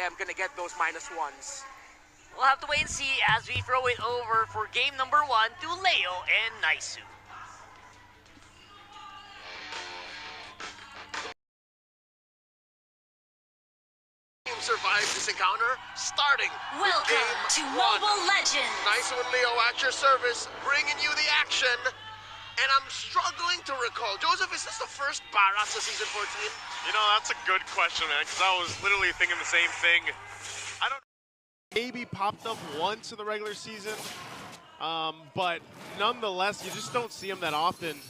am going to get those -1s. We'll have to wait and see as we throw it over for game number 1 to Leo and Naisu. Survive this encounter, starting Welcome with to game 1. Mobile Legends. Naisu and Leo at your service, bringing you the action. And I'm struggling to recall. Joseph, is this the first Barats of season 14? You know, that's a good question, man, because I was literally thinking the same thing. I don't maybe popped up once in the regular season, but nonetheless, you just don't see him that often.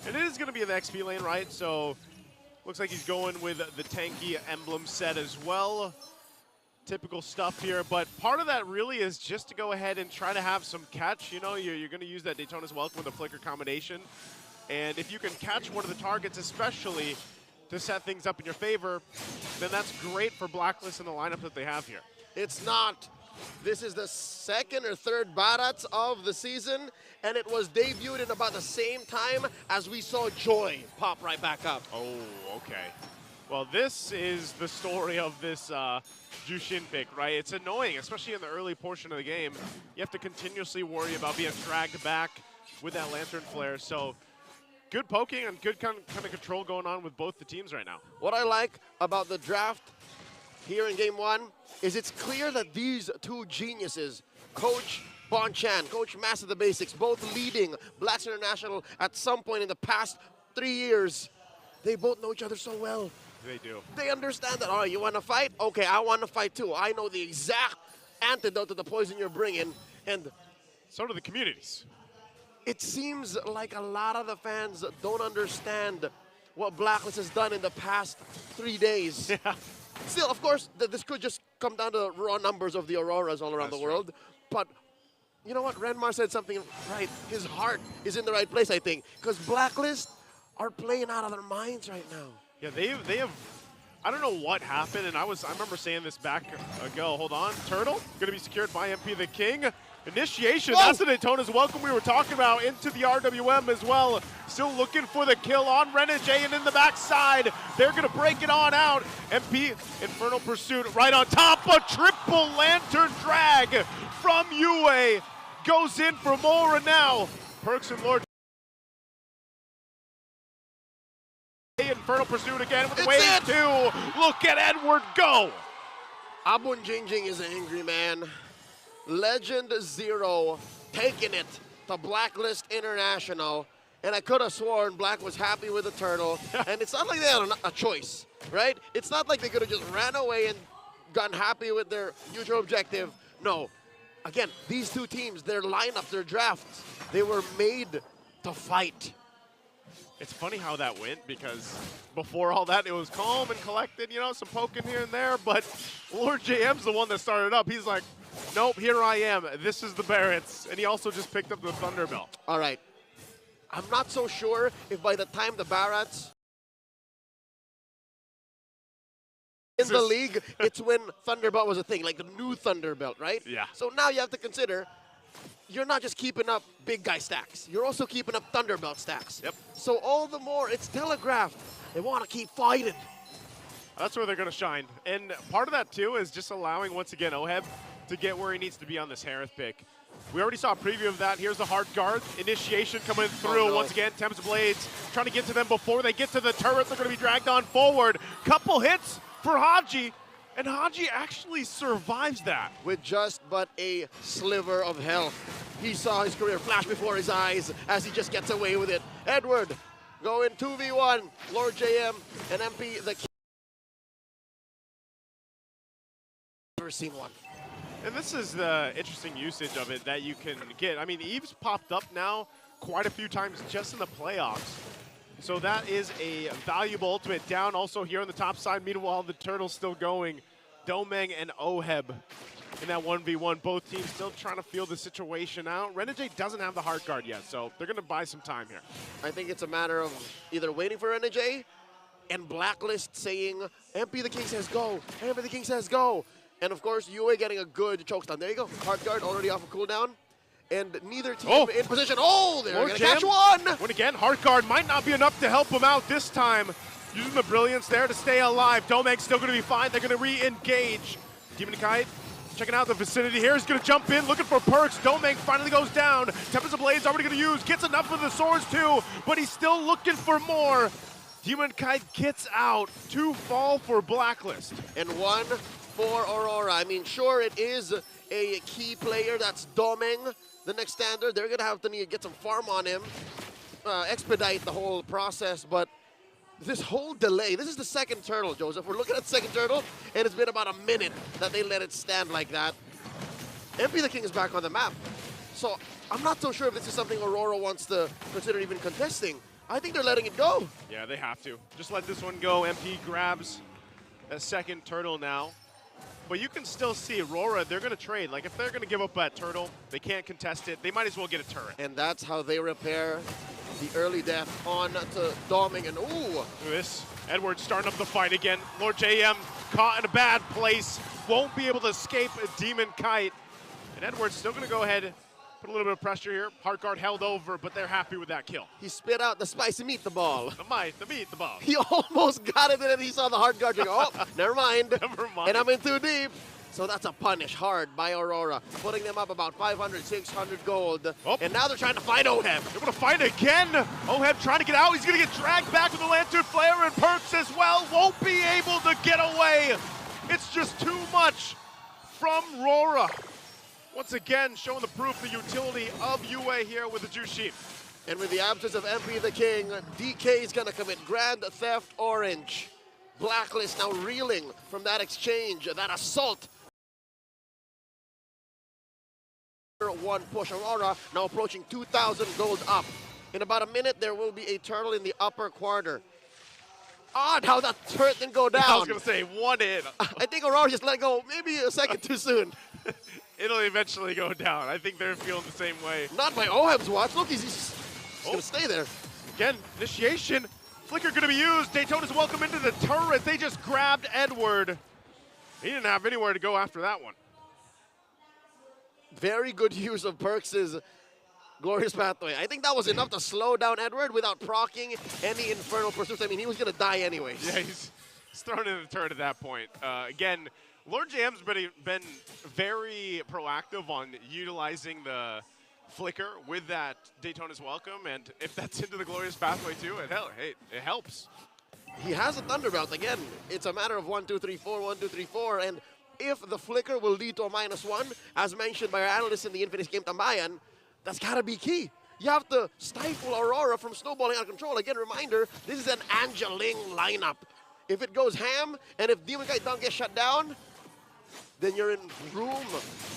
And it is going to be the XP lane, right? So looks like he's going with the tanky emblem set as well. Typical stuff here, but part of that really is just to go ahead and try to have some catch. You know, you're going to use that Daytona's Welcome with a flicker combination. And if you can catch one of the targets, especially to set things up in your favor, then that's great for Blacklist in the lineup that they have here. It's not. This is the second or third Barats of the season, and it was debuted in about the same time as we saw Joy pop right back up. Oh, okay. Well, this is the story of this Jushin pick, right? It's annoying, especially in the early portion of the game. You have to continuously worry about being dragged back with that Lantern Flare. So good poking and good kind of control going on with both the teams right now. What I like about the draft here in game 1 is it's clear that these two geniuses, Coach Bonchan, Coach Master the Basics, both leading Blacks International at some point in the past 3 years, they both know each other so well. They do. They understand that, all right, you want to fight? Okay, I want to fight too. I know the exact antidote to the poison you're bringing. And so do the communities. It seems like a lot of the fans don't understand what Blacklist has done in the past 3 days. Yeah. Still, of course, this could just come down to raw numbers of the Auroras all around the world. But you know what? Renmar said something right. His heart is in the right place, I think, because Blacklist are playing out of their minds right now. Yeah, they have, I don't know what happened, and I remember saying this back ago. Hold on, Turtle, gonna be secured by MP the King. Initiation, Whoa! That's the Daytona's Welcome we were talking about, into the RWM as well. Still looking for the kill on Renegade, and in the backside, they're gonna break it on out. MP, Infernal Pursuit right on top, a triple Lantern drag from UA. Goes in for Mora now. Perks and Lord. Infernal Pursuit again with wave 2. Look at Edward go. Abun Jingjing is an angry man. Legend Zero taking it to Blacklist International. And I could have sworn Black was happy with the turtle. And it's not like they had a choice, right? It's not like they could have just ran away and gotten happy with their future objective. No. Again, these two teams, their lineup, their drafts, they were made to fight. It's funny how that went, because before all that, it was calm and collected, you know, some poking here and there, but Lord JM's the one that started up. He's like, nope, here I am. This is the Barretts. And he also just picked up the Thunderbelt. All right. I'm not so sure if by the time the Barretts in the league, it's when Thunderbelt was a thing, like the new Thunderbelt, right? Yeah. So now you have to consider, you're not just keeping up big guy stacks. You're also keeping up Thunderbelt stacks. Yep. So all the more, it's telegraphed. They want to keep fighting. That's where they're going to shine. And part of that, too, is just allowing, once again, Oheb to get where he needs to be on this Harith pick. We already saw a preview of that. Here's the hard guard. Initiation coming through. Oh, no. Once again, Thames Blades trying to get to them before they get to the turret. They're going to be dragged on forward. Couple hits for Haji. And Haji actually survives that. With just but a sliver of health. He saw his career flash before his eyes as he just gets away with it. Edward going 2v1. Lord JM and MP the King. Never seen one. And this is the interesting usage of it that you can get. I mean, Eve's popped up now quite a few times just in the playoffs. So that is a valuable ultimate down also here on the top side. Meanwhile, the Turtle's still going. Domeng and Oheb in that 1v1. Both teams still trying to feel the situation out. Renegade doesn't have the hard guard yet, so they're going to buy some time here. I think it's a matter of either waiting for Renegade and Blacklist saying, MP the King says go, MP the King says go. And of course, UA getting a good chokestun. There you go, hard guard already off a cooldown. And neither team in position. Oh, they're going to catch one! When again, hard guard might not be enough to help him out this time. Using the brilliance there to stay alive. Domeng's still going to be fine. They're going to re-engage. Demon Kite checking out the vicinity here. He's going to jump in, looking for perks. Domeng finally goes down. Tempest of Blaze already going to use. Gets enough of the swords too, but he's still looking for more. Demon Kite gets out. 2 fall for Blacklist. And 1 for Aurora. I mean, sure, it is a key player. That's Domeng, the next standard. They're going to have to need to get some farm on him, expedite the whole process, but this whole delay, this is the second turtle, Joseph. We're looking at the second turtle, and it's been about a minute that they let it stand like that. MP the King is back on the map. So I'm not so sure if this is something Aurora wants to consider even contesting. I think they're letting it go. Yeah, they have to. Just let this one go. MP grabs that second turtle now. But you can still see Aurora, they're going to trade. Like, if they're going to give up that turtle, they can't contest it. They might as well get a turret. And that's how they repair the early death on to Domeng. And ooh. Look at this. Edward starting up the fight again. Lord JM caught in a bad place. Won't be able to escape a Demon Kite. And Edward's still going to go ahead, put a little bit of pressure here. Heart Guard held over, but they're happy with that kill. He spit out the spicy meatball. The meat, the ball. He almost got it, and then he saw the Heart Guard. Oh, never mind. Never mind. And I'm in too deep. So that's a punish hard by Aurora, putting them up about 500, 600 gold. Oh. And now they're trying to fight Oheb. They're going to fight again. Oheb trying to get out. He's going to get dragged back with the Lantern Flare, and Perks as well won't be able to get away. It's just too much from Aurora. Once again, showing the proof, the utility of UA here with the Jushin. And with the absence of MP the King, DK is going to commit Grand Theft Orange. Blacklist now reeling from that exchange, that assault. One push. Aurora now approaching 2,000 gold up. In about a minute, there will be a turtle in the upper quarter. Odd how that turret didn't go down. I was going to say, one in. I think Aurora just let go maybe a second too soon. It'll eventually go down. I think they're feeling the same way. Not by Oheb's watch. Look, he's going to stay there. Again, initiation. Flicker going to be used. Daytona's welcome into the turret. They just grabbed Edward. He didn't have anywhere to go after that one. Very good use of Perks' Glorious Pathway. I think that was enough to slow down Edward without proccing any Infernal Pursuits. I mean, he was going to die anyways. Yeah, he's thrown in the turret at that point. Again, Lord JM's been very proactive on utilizing the Flicker with that Daytona's Welcome, and if that's into the Glorious Pathway too, it helps. He has a Thunderbelt. Again, it's a matter of 1, 2, 3, 4, 1, 2, 3, 4, and if the Flicker will lead to a -1, as mentioned by our analyst in the Infinite Game Tambayan, that's got to be key. You have to stifle Aurora from snowballing out of control. Again, reminder, this is an Angeling lineup. If it goes ham, and if Demon Kite don't get shut down, then you're in room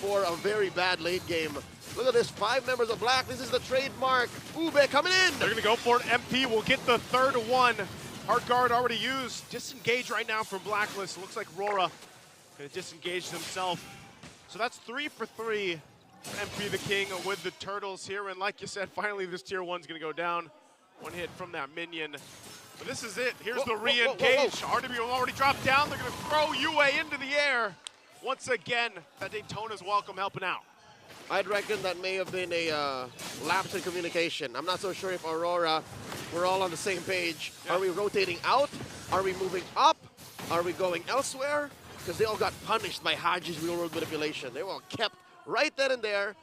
for a very bad late game. Look at this, 5 members of Black. This is the trademark. Ube coming in. They're going to go for it. MP will get the third one. Heart Guard already used. Disengage right now from Blacklist. Looks like Aurora going to disengage himself. So that's 3 for 3. MP the King with the turtles here. And like you said, finally this tier 1's going to go down. One hit from that minion. But this is it. Here's the re-engage. RW already dropped down. They're going to throw UA into the air. Once again, that Daytona's Welcome helping out. I'd reckon that may have been a lapse in communication. I'm not so sure if Aurora, we're all on the same page. Yeah. Are we rotating out? Are we moving up? Are we going elsewhere? Because they all got punished by Haji's real-world manipulation. They were all kept right then and there.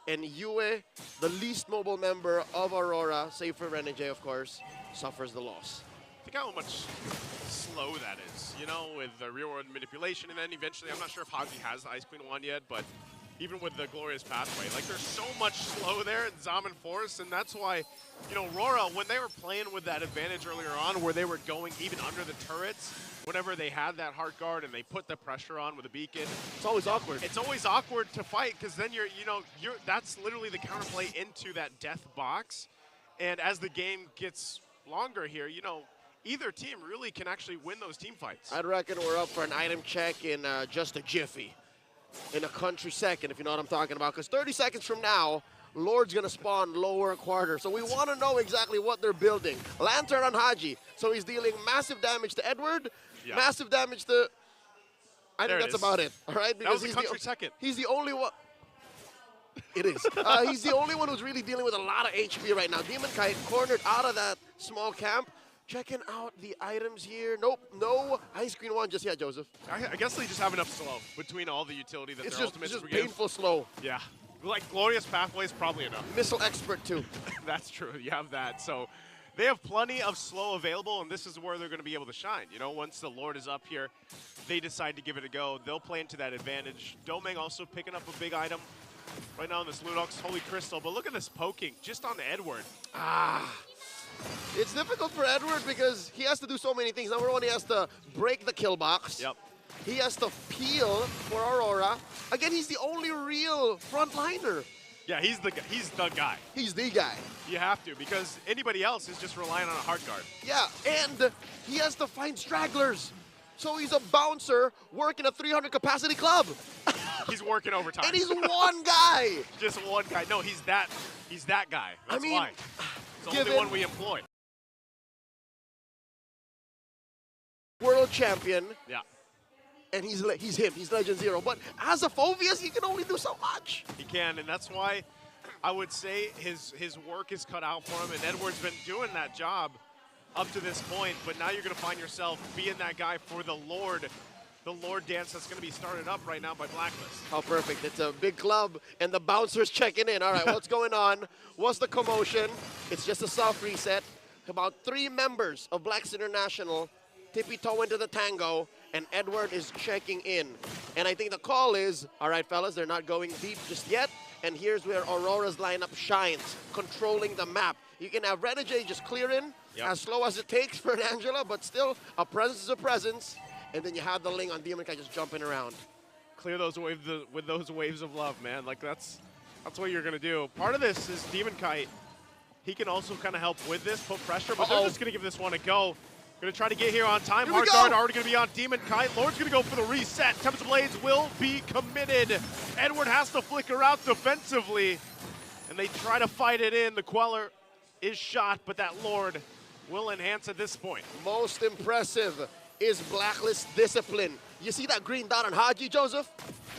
And Yue, the least mobile member of Aurora, save for Renege, of course, suffers the loss. Think how much slow that is, you know, with the real-world manipulation, and then eventually, I'm not sure if Haji has the Ice Queen one yet, but even with the Glorious Pathway, like there's so much slow there in Zaman Force, and that's why, you know, Aurora, when they were playing with that advantage earlier on, where they were going even under the turrets, whenever they had that Heart Guard and they put the pressure on with a beacon. It's always awkward. It's always awkward to fight, because then that's literally the counterplay into that death box, and as the game gets longer here, you know, either team really can actually win those team fights. I'd reckon we're up for an item check in just a jiffy. In a country second, if you know what I'm talking about. Because 30 seconds from now, Lord's going to spawn lower quarter. So we want to know exactly what they're building. Lantern on Haji. So he's dealing massive damage to Edward, massive damage to... I think that's about it. All right? Because that was a country second. He's the only one... It is. He's the only one who's really dealing with a lot of HP right now. Demon Kite cornered out of that small camp. Checking out the items here. Nope, no ice cream one just yet, Joseph. I guess they just have enough slow between all the utility that It's their just, ultimates it's just give. painful slow. Yeah. Like, Glorious Pathway is probably enough. Missile expert, too. That's true. You have that. So they have plenty of slow available, and this is where they're going to be able to shine. You know, once the Lord is up here, they decide to give it a go. They'll play into that advantage. Domeng also picking up a big item right now in this Lunox Holy Crystal. But look at this poking just on Edward. It's difficult for Edward because he has to do so many things. Number one, he has to break the kill box. Yep. He has to peel for Aurora. Again, he's the only real frontliner. Yeah, he's the guy. He's the guy. You have to, because anybody else is just relying on a hard guard. Yeah, and he has to find stragglers. So he's a bouncer working a 300 capacity club. He's working overtime. And he's one guy. Just one guy. No, he's that guy. That's why. It's the only one we employ. World champion. Yeah. And he's him. He's Legend Zero. But as a Phoveus, he can only do so much. He can, and that's why I would say his work is cut out for him, and Edward's been doing that job up to this point, but now you're going to find yourself being that guy for the Lord dance that's going to be started up right now by Blacklist. How perfect. It's a big club, and the bouncer's checking in. All right, what's going on? What's the commotion? It's just a soft reset. About 3 members of Blacks International tippy-toe into the tango, and Edward is checking in. And I think the call is, all right, fellas, they're not going deep just yet, and here's where Aurora's lineup shines, controlling the map. You can have Renegade just clear in, as slow as it takes for an Angela, but still, a presence is a presence. And then you have the Ling on Demon Kite just jumping around. Clear those waves with those waves of love, man. Like, that's what you're going to do. Part of this is Demon Kite. He can also kind of help with this, put pressure, but they're just going to give this one a go. Going to try to get here on time. Hard guard already going to be on Demon Kite. Lord's going to go for the reset. Tempest Blades will be committed. Edward has to flicker out defensively, and they try to fight it in. The Queller is shot, but that Lord will enhance at this point. Most impressive is Blacklist discipline. You see that green dot on Haji, Joseph?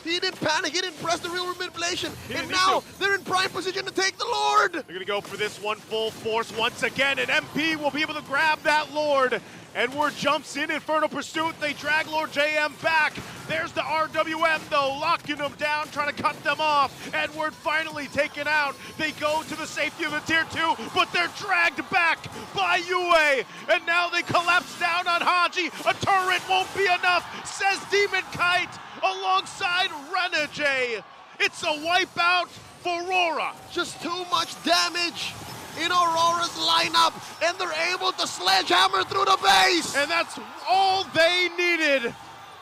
He didn't panic, he didn't press the real manipulation. And now they're in prime position to take the Lord. They're gonna go for this one full force once again, and MP will be able to grab that Lord. Edward jumps in, Inferno Pursuit, they drag Lord JM back. There's the RWM though, locking them down, trying to cut them off. Edward finally taken out. They go to the safety of the tier 2, but they're dragged back by Yue. And now they collapse down on Haji. A turret won't be enough, says Demon Kite alongside Renegade. It's a wipeout for Aurora. Just too much damage in Aurora's lineup, and they're able to sledgehammer through the base. And that's all they needed.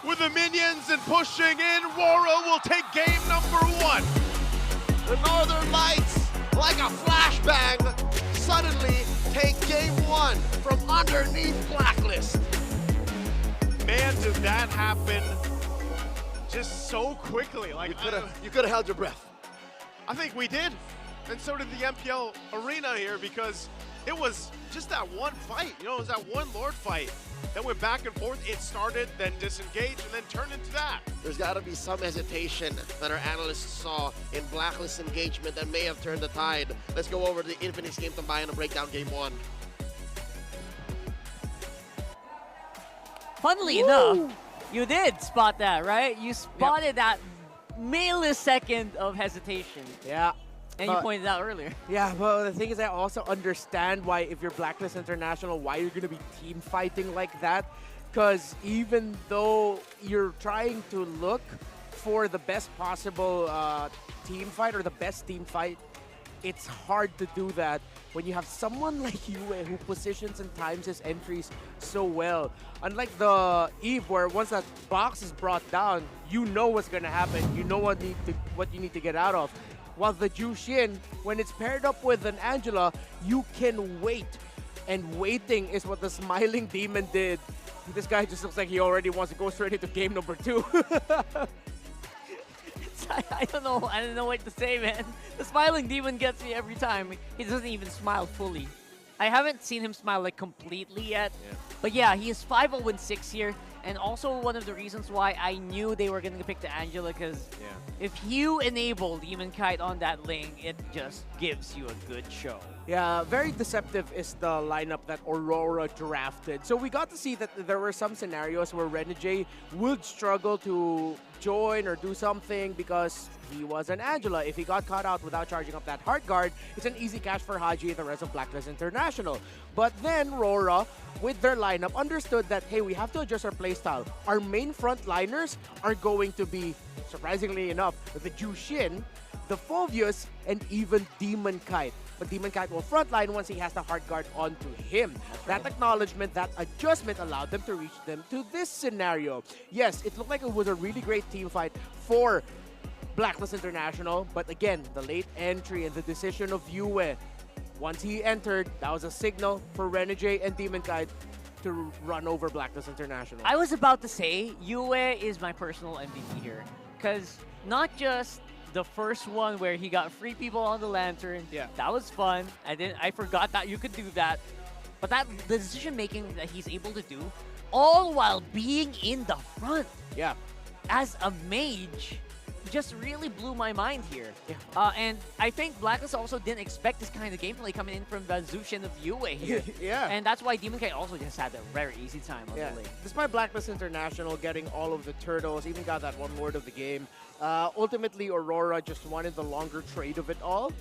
With the minions and pushing in, Aurora will take game number 1. The Northern Lights, like a flashbang, suddenly take game 1 from underneath Blacklist. Man, did that happen just so quickly. Like, you could have held your breath. I think we did. And so did the MPL arena here, because it was just that one fight. You know, it was that one Lord fight that went back and forth. It started, then disengaged, and then turned into that. There's got to be some hesitation that our analysts saw in Blacklist engagement that may have turned the tide. Let's go over to the Infinix game to buy and break down game 1. Funnily enough, you did spot that, right? You spotted that millisecond of hesitation. Yeah. And you pointed out earlier. Yeah, but the thing is, I also understand why, if you're Blacklist International, why you're going to be team fighting like that. Because even though you're trying to look for the best possible team fight or the best team fight, it's hard to do that when you have someone like Yue who positions and times his entries so well. Unlike the Eve, where once that box is brought down, you know what's going to happen. You know what you need to get out of. While the Jushin, when it's paired up with an Angela, you can wait. And waiting is what the Smiling Demon did. This guy just looks like he already wants to go straight into game number 2. I don't know what to say, man. The Smiling Demon gets me every time. He doesn't even smile fully. I haven't seen him smile like completely yet. Yeah. But yeah, he is 5-0-6 here. And also one of the reasons why I knew they were going to pick the Angela, because if you enable Demon Kite on that Ling, it just gives you a good show. Yeah, very deceptive is the lineup that Aurora drafted. So we got to see that there were some scenarios where Renegade would struggle to join or do something because he was an Angela. If he got caught out without charging up that hard guard, it's an easy catch for Haji and the rest of Blacklist International. But then Aurora, with their lineup, understood that, hey, we have to adjust our playstyle. Our main frontliners are going to be, surprisingly enough, the Jushin, the Phovius, and even Demon Kite. But Demon Kite will frontline once he has the hard guard onto him. That acknowledgement, that adjustment allowed them to reach them to this scenario. Yes, it looked like it was a really great team fight for Blacklist International, but again, the late entry and the decision of Yue, once he entered, that was a signal for Renegade and Demon Kite to run over Blacklist International. I was about to say, Yue is my personal MVP here. Because not just the first one where he got free people on the lantern. Yeah. That was fun. I forgot that you could do that. But the decision making that he's able to do, all while being in the front. Yeah. As a mage, just really blew my mind here. Yeah. And I think Blacklist also didn't expect this kind of gameplay coming in from the Zushin of Yue here. Yeah. And that's why Demon Kite also just had a very easy time on the lane. Despite Blacklist International getting all of the turtles, even got that one word of the game, ultimately Aurora just wanted the longer trade of it all.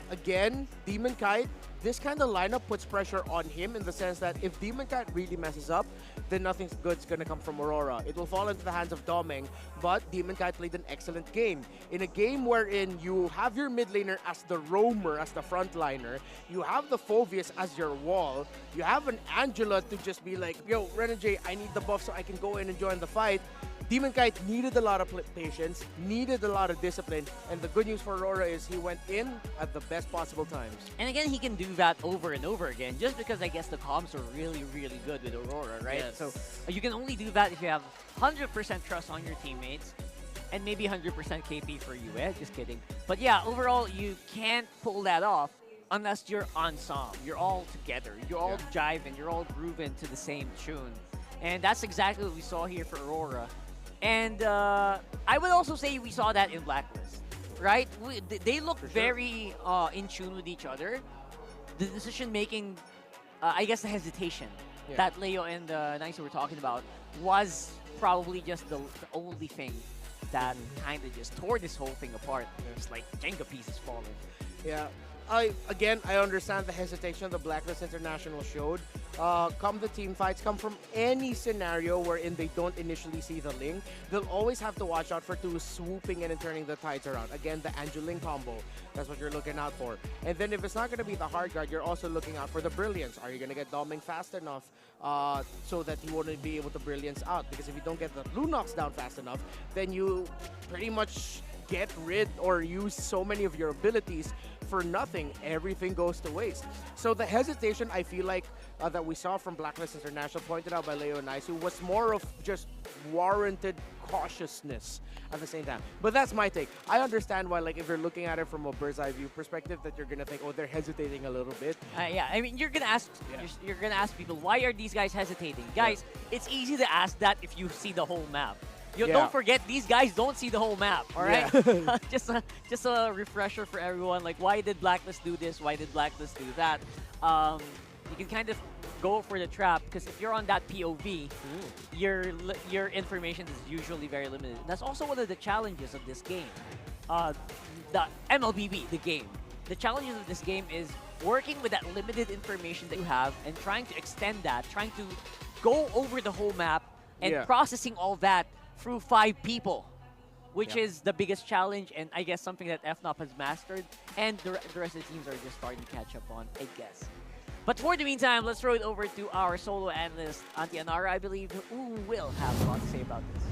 Again, Demon Kite, this kind of lineup puts pressure on him in the sense that if Demon Kite really messes up, then nothing good's gonna come from Aurora. It will fall into the hands of Domeng, but Demon Kite played an excellent game. In a game wherein you have your mid laner as the roamer, as the frontliner, you have the Phovius as your wall, you have an Angela to just be like, yo, Renegade, I need the buff so I can go in and join the fight. Demon Kite needed a lot of patience, needed a lot of discipline, and the good news for Aurora is he went in at the best possible times. And again, he can do that over and over again, just because I guess the comms are really, really good with Aurora, right? Yes. So you can only do that if you have 100% trust on your teammates, and maybe 100% KP for you, just kidding. But yeah, overall, you can't pull that off unless you're ensemble. You're all together. You're all jiving. You're all grooving to the same tune. And that's exactly what we saw here for Aurora. And I would also say we saw that in Blacklist, right? They look very in tune with each other. The decision-making, I guess the hesitation that Leo and Nice were talking about was probably just the only thing that kind of just tore this whole thing apart. It's like Jenga pieces falling. Yeah. I understand the hesitation the Blacklist International showed. Come the team fights, come from any scenario wherein they don't initially see the link, they'll always have to watch out for two swooping in and turning the tides around. Again, the Angeling combo, that's what you're looking out for. And then if it's not going to be the hard guard, you're also looking out for the brilliance. Are you going to get Doming fast enough so that he wouldn't be able to brilliance out? Because if you don't get the Lunox down fast enough, then you pretty much get rid or use so many of your abilities for nothing. Everything goes to waste. So the hesitation, I feel like, that we saw from Blacklist International, pointed out by Leo and Naisu, was more of just warranted cautiousness at the same time. But that's my take. I understand why, like, if you're looking at it from a bird's eye view perspective, that you're gonna think, oh, they're hesitating a little bit. Yeah, I mean, you're gonna ask, you're gonna ask people, why are these guys hesitating? Guys, it's easy to ask that if you see the whole map. Don't forget, these guys don't see the whole map, all right? just a refresher for everyone. Like, why did Blacklist do this? Why did Blacklist do that? You can kind of go for the trap, because if you're on that POV, your information is usually very limited. That's also one of the challenges of this game. The MLBB, the game. The challenges of this game is working with that limited information that you have and trying to extend that, trying to go over the whole map and processing all that through 5 people, which is the biggest challenge, and I guess something that FNOP has mastered, and the rest of the teams are just starting to catch up on, I guess. But for the meantime, let's throw it over to our solo analyst, Auntie Anara, I believe, who will have a lot to say about this.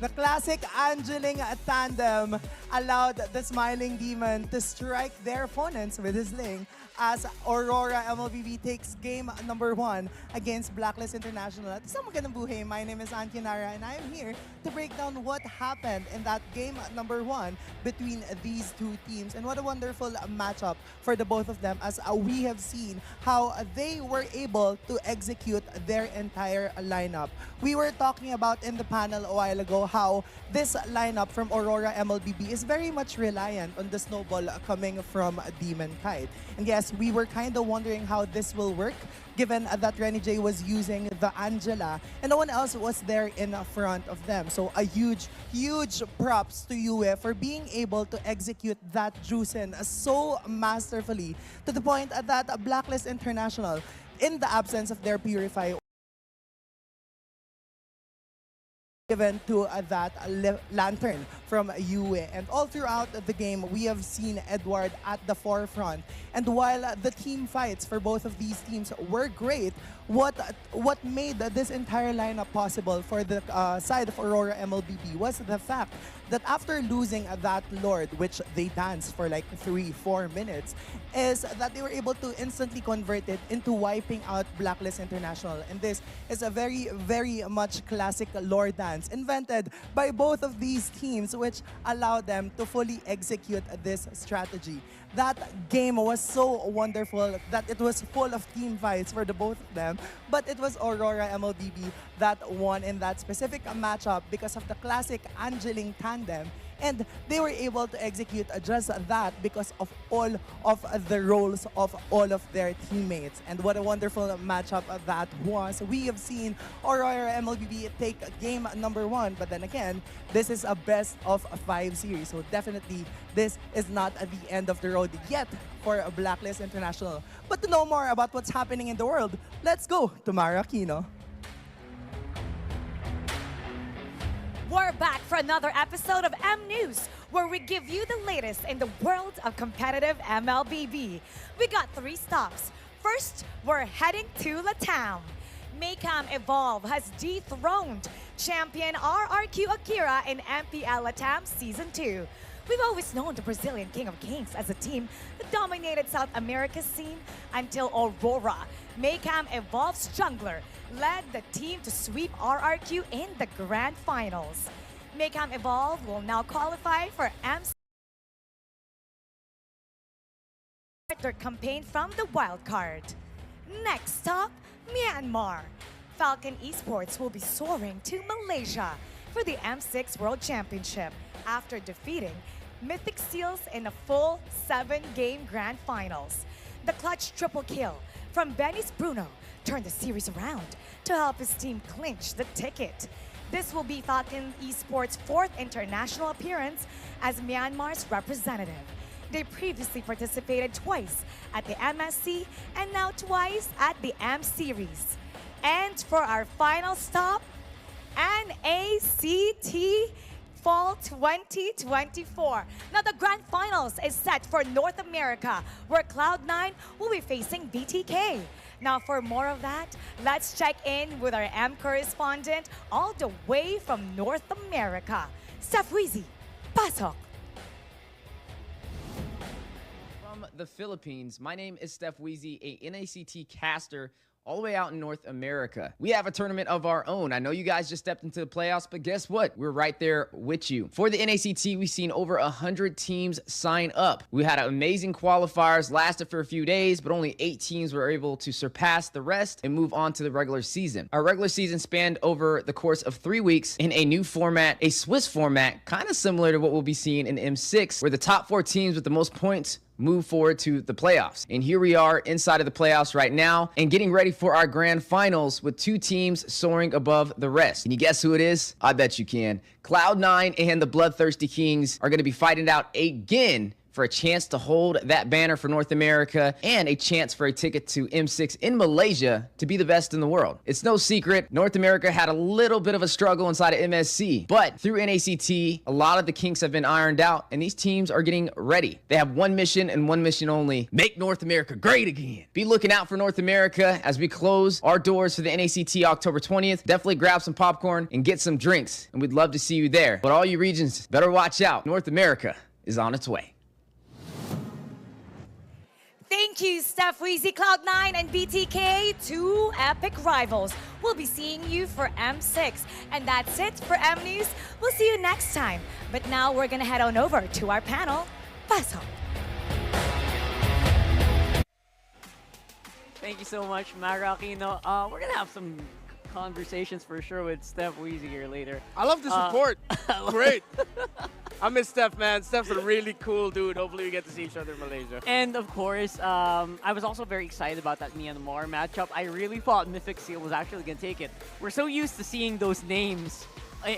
The classic Angeling tandem allowed the Smiling Demon to strike their opponents with his Ling as Aurora MLBB takes game number 1 against Blacklist International. At isang magandang buhay, my name is Auntie Nara, and I am here to break down what happened in that game number 1 between these two teams. And what a wonderful matchup for the both of them, as we have seen how they were able to execute their entire lineup. We were talking about in the panel a while ago how this lineup from Aurora MLBB is very much reliant on the snowball coming from Demon Kite. And yes, we were kind of wondering how this will work, given that Renny J was using the Angela and no one else was there in front of them. So a huge, huge props to Yue for being able to execute that Juicen so masterfully, to the point that Blacklist International, in the absence of their Purify, given to that lantern from Yue. And all throughout the game, we have seen Edward at the forefront. And while the team fights for both of these teams were great, what made this entire lineup possible for the side of Aurora MLBB was the fact that after losing that Lord, which they danced for like 3-4 minutes, is that they were able to instantly convert it into wiping out Blacklist International. And this is a very, very much classic Lord dance invented by both of these teams, which allowed them to fully execute this strategy. That game was so wonderful that it was full of team fights for the both of them, but it was Aurora MLBB that won in that specific matchup because of the classic Angeling tandem. And they were able to execute just that because of all of the roles of all of their teammates. And what a wonderful matchup that was. We have seen Aurora MLBB take game number 1, but then again, this is a best of 5 series. So definitely, this is not at the end of the road yet for Blacklist International. But to know more about what's happening in the world, let's go to Mara Aquino. We're back for another episode of M News, where we give you the latest in the world of competitive MLBB. We got 3 stops. First, we're heading to Latam. Maycam Evolve has dethroned champion RRQ Akira in MPL Latam Season 2. We've always known the Brazilian King of Kings as a team that dominated South America's scene until Aurora, Maycam Evolve's jungler, led the team to sweep RRQ in the grand finals. Maycam Evolve will now qualify for MC their campaign from the wild card. Next stop, Myanmar. Falcon Esports will be soaring to Malaysia for the M6 World Championship after defeating Mythic Seals in a full 7-game grand finals. The clutch triple kill from Benny's Bruno turned the series around to help his team clinch the ticket. This will be Falcon Esports' 4th international appearance as Myanmar's representative. They previously participated twice at the MSC and now twice at the M Series. And for our final stop, NACT Fall 2024. Now the Grand Finals is set for North America, where Cloud9 will be facing BTK. Now for more of that, let's check in with our M correspondent all the way from North America, Steph Weezy. Pasok. From the Philippines, my name is Steph Weezy, a NACT caster all the way out in North America. We have a tournament of our own. I know you guys just stepped into the playoffs, but guess what? We're right there with you. For the NACT, we've seen over 100 teams sign up. We had amazing qualifiers, lasted for a few days, but only 8 teams were able to surpass the rest and move on to the regular season. Our regular season spanned over the course of 3 weeks in a new format, a Swiss format, kind of similar to what we'll be seeing in M6, where the top 4 teams with the most points move forward to the playoffs. And here we are inside of the playoffs right now and getting ready for our grand finals with 2 teams soaring above the rest. Can you guess who it is? I bet you can. Cloud9 and the Bloodthirsty Kings are going to be fighting out again for a chance to hold that banner for North America and a chance for a ticket to M6 in Malaysia to be the best in the world. It's no secret, North America had a little bit of a struggle inside of MSC, but through NACT, a lot of the kinks have been ironed out and these teams are getting ready. They have one mission and one mission only: make North America great again. Be looking out for North America as we close our doors for the NACT October 20th. Definitely grab some popcorn and get some drinks, and we'd love to see you there. But all you regions, better watch out. North America is on its way. Thank you, Steph Weezy. Cloud9 and BTK, 2 epic rivals. We'll be seeing you for M6. And that's it for M News. We'll see you next time. But now we're gonna head on over to our panel. Paso. Thank you so much, Mara Aquino. We're gonna have some conversations for sure with Steph Weezy here later. I love the support. Great. I miss Steph, man. Steph's a really cool dude. Hopefully we get to see each other in Malaysia. And of course, I was also very excited about that Myanmar matchup. I really thought Mythic Seal was actually going to take it. We're so used to seeing those names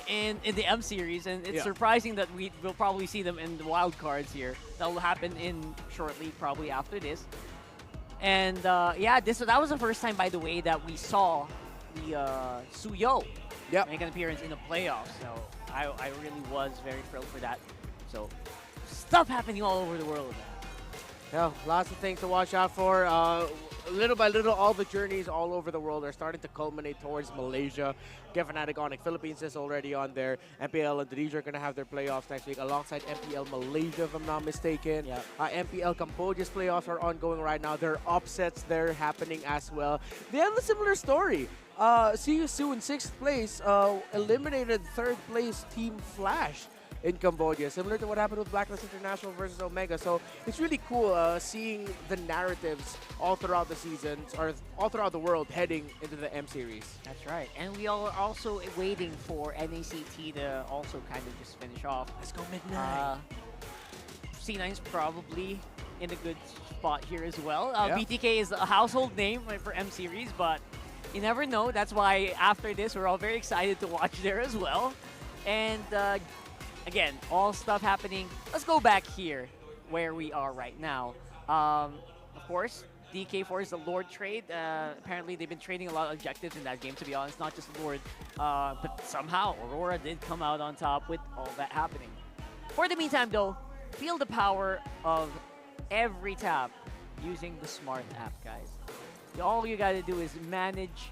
in the M series, and it's surprising that we will probably see them in the wild cards here. That will happen in shortly, probably after this. And yeah, that was the first time, by the way, that we saw the Suyo make an appearance in the playoffs. So I really was very thrilled for that. So stuff happening all over the world. Yeah, lots of things to watch out for. Little by little, all the journeys all over the world are starting to culminate towards Malaysia. Get Fnatic Onyx Philippines is already on there. MPL Indonesia are going to have their playoffs next week alongside MPL Malaysia, if I'm not mistaken. MPL Cambodia's playoffs are ongoing right now. There are upsets there happening as well. They have a similar story. CUSU in 6th place eliminated 3rd place Team Flash in Cambodia, similar to what happened with Blacklist International versus Omega. So it's really cool seeing the narratives all throughout the seasons, or all throughout the world, heading into the M series. That's right. And we are also waiting for NACT to also kind of just finish off. Let's go midnight. C9's probably in a good spot here as well. BTK is a household name for M series, but you never know. That's why after this, we're all very excited to watch there as well. And again, all stuff happening. Let's go back here where we are right now. Of course, DK4 is the Lord trade. Apparently, they've been trading a lot of objectives in that game, to be honest, not just Lord. But somehow, Aurora did come out on top with all that happening. For the meantime, though, feel the power of every tap using the Smart app, guys. All you gotta do is manage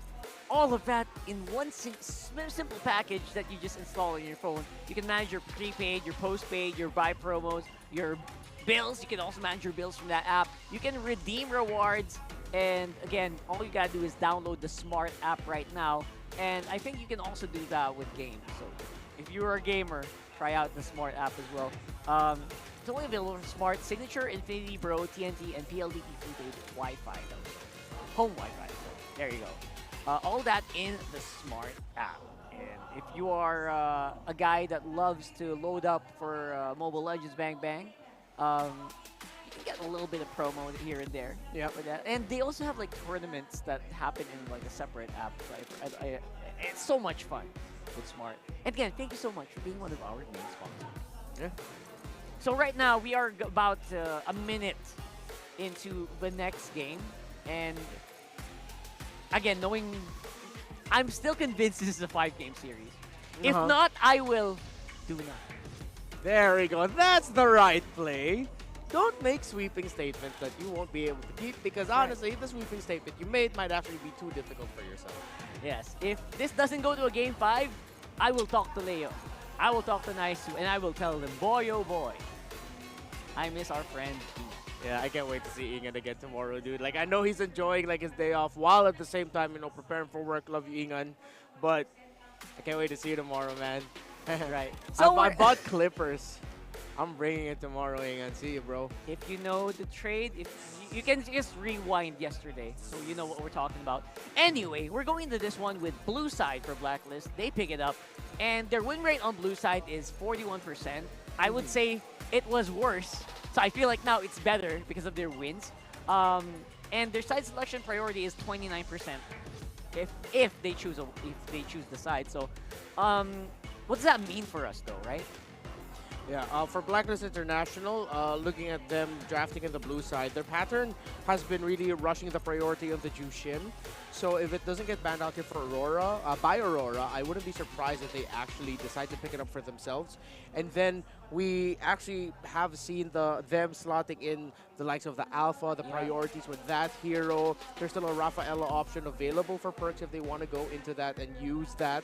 all of that in one simple package that you just install on your phone. You can manage your prepaid, your postpaid, your buy promos, your bills. You can also manage your bills from that app. You can redeem rewards. And again, all you gotta do is download the Smart app right now. And I think you can also do that with games. So if you're a gamer, try out the Smart app as well. It's only available for Smart, Signature, Infinity Pro, TNT, and PLDT prepaid Wi-Fi. Home Wi-Fi. So there you go. All that in the Smart app. And if you are a guy that loves to load up for Mobile Legends Bang Bang, you can get a little bit of promo here and there for that. And they also have like tournaments that happen in like a separate app. So it's so much fun with Smart. And again, thank you so much for being one of our main sponsors. Yeah. So right now, we are about a minute into the next game. And again, I'm still convinced this is a 5-game series. If not, I will do nothing. There we go. That's the right play. Don't make sweeping statements that you won't be able to keep, because honestly, the sweeping statement you made might actually be too difficult for yourself. Yes. If this doesn't go to a game 5, I will talk to Leo. I will talk to Naisu, and I will tell them, boy, oh boy, I miss our friend. Yeah, I can't wait to see Ingan again tomorrow, dude. Like, I know he's enjoying like his day off while at the same time, preparing for work. Love you, Ingan. But I can't wait to see you tomorrow, man. Right. So I bought Clippers. I'm bringing it tomorrow, Ingan. See you, bro. If you know the trade, if you can just rewind yesterday, so you know what we're talking about. Anyway, we're going to this one with Blue Side for Blacklist. They pick it up, and their win rate on Blue Side is 41%. I would say it was worse. So I feel like now it's better because of their wins. And their side selection priority is 29% if they choose the side. So what does that mean for us though, right? Yeah, for Blacklist International, looking at them drafting in the blue side, their pattern has been really rushing the priority of the Jushin. So if it doesn't get banned out here for Aurora, by Aurora, I wouldn't be surprised if they actually decide to pick it up for themselves. And then we actually have seen them slotting in the likes of the Alpha, the priorities with that hero. There's still a Rafaela option available for perks if they want to go into that and use that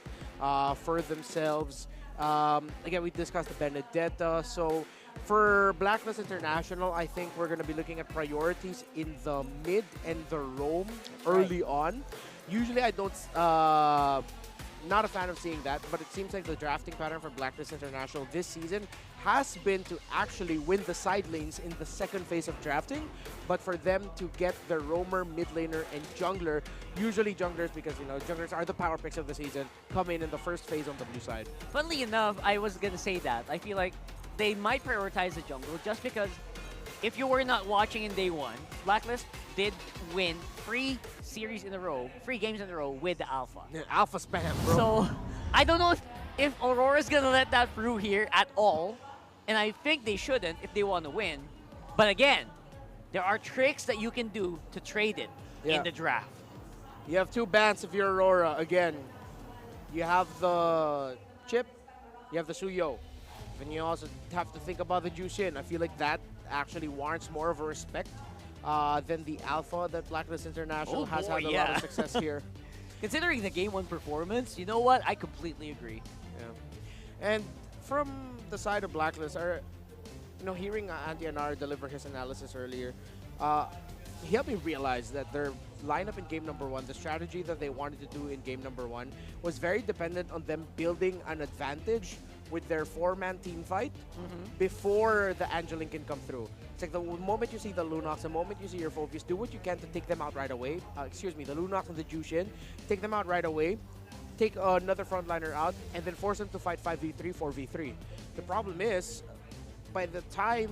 for themselves. Again, we discussed the Benedetta. So for Blacklist International, I think we're going to be looking at priorities in the mid and the roam early on. Usually I don't, not a fan of seeing that, but it seems like the drafting pattern for Blacklist International this season has been to actually win the side lanes in the second phase of drafting, but for them to get the roamer, mid laner, and jungler, usually junglers, because junglers are the power picks of the season, come in the first phase on the blue side. Funnily enough, I was gonna say that. I feel like they might prioritize the jungle just because if you were not watching in day one, Blacklist did win 3 series in a row, 3 games in a row with the Alpha. Yeah, Alpha spam, bro. So I don't know if Aurora's going to let that through here at all. And I think they shouldn't if they want to win. But again, there are tricks that you can do to trade it in the draft. You have 2 bans if you're Aurora. Again, you have the Chip, you have the Suyo. And you also have to think about the Jushin. I feel like that actually warrants more of a respect than the Alpha that Blacklist International has had a lot of success here. Considering the Game 1 performance, you know what? I completely agree. Yeah. And from the side of Blacklist, hearing Antianar deliver his analysis earlier, he helped me realize that their lineup in game number 1, the strategy that they wanted to do in game number 1, was very dependent on them building an advantage with their 4-man team fight before the Angeline can come through. It's like the moment you see the Lunox, the moment you see your focus, do what you can to take them out right away. The Lunox and the Jushin, take them out right away. Take another frontliner out, and then force them to fight 5v3, 4v3. The problem is, by the time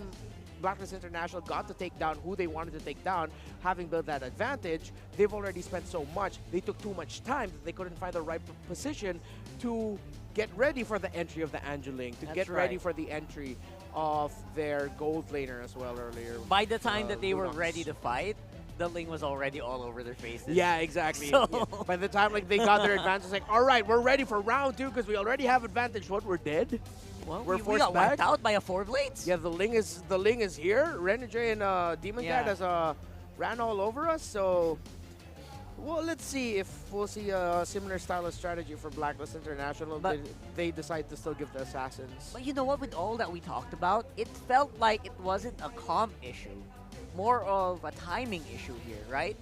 Blacklist International got to take down who they wanted to take down, having built that advantage, they've already spent so much, they took too much time that they couldn't find the right position to get ready for the entry of the Angeling, to get ready for the entry of their gold laner as well earlier. By the time that they were ready to fight, the Ling was already all over their faces. Yeah, exactly. So By the time they got their advantage, it's like, all right, we're ready for round 2 because we already have advantage. What, we're dead? Well, we're we forced got back. wiped out by a 4-blades. Yeah, the Ling is here. Renegade and Demon Cat has ran all over us. So, well, let's see if we'll see a similar style of strategy for Blacklist International. But they decide to still give the Assassins. But you know what? With all that we talked about, it felt like it wasn't a comp issue, more of a timing issue here, right?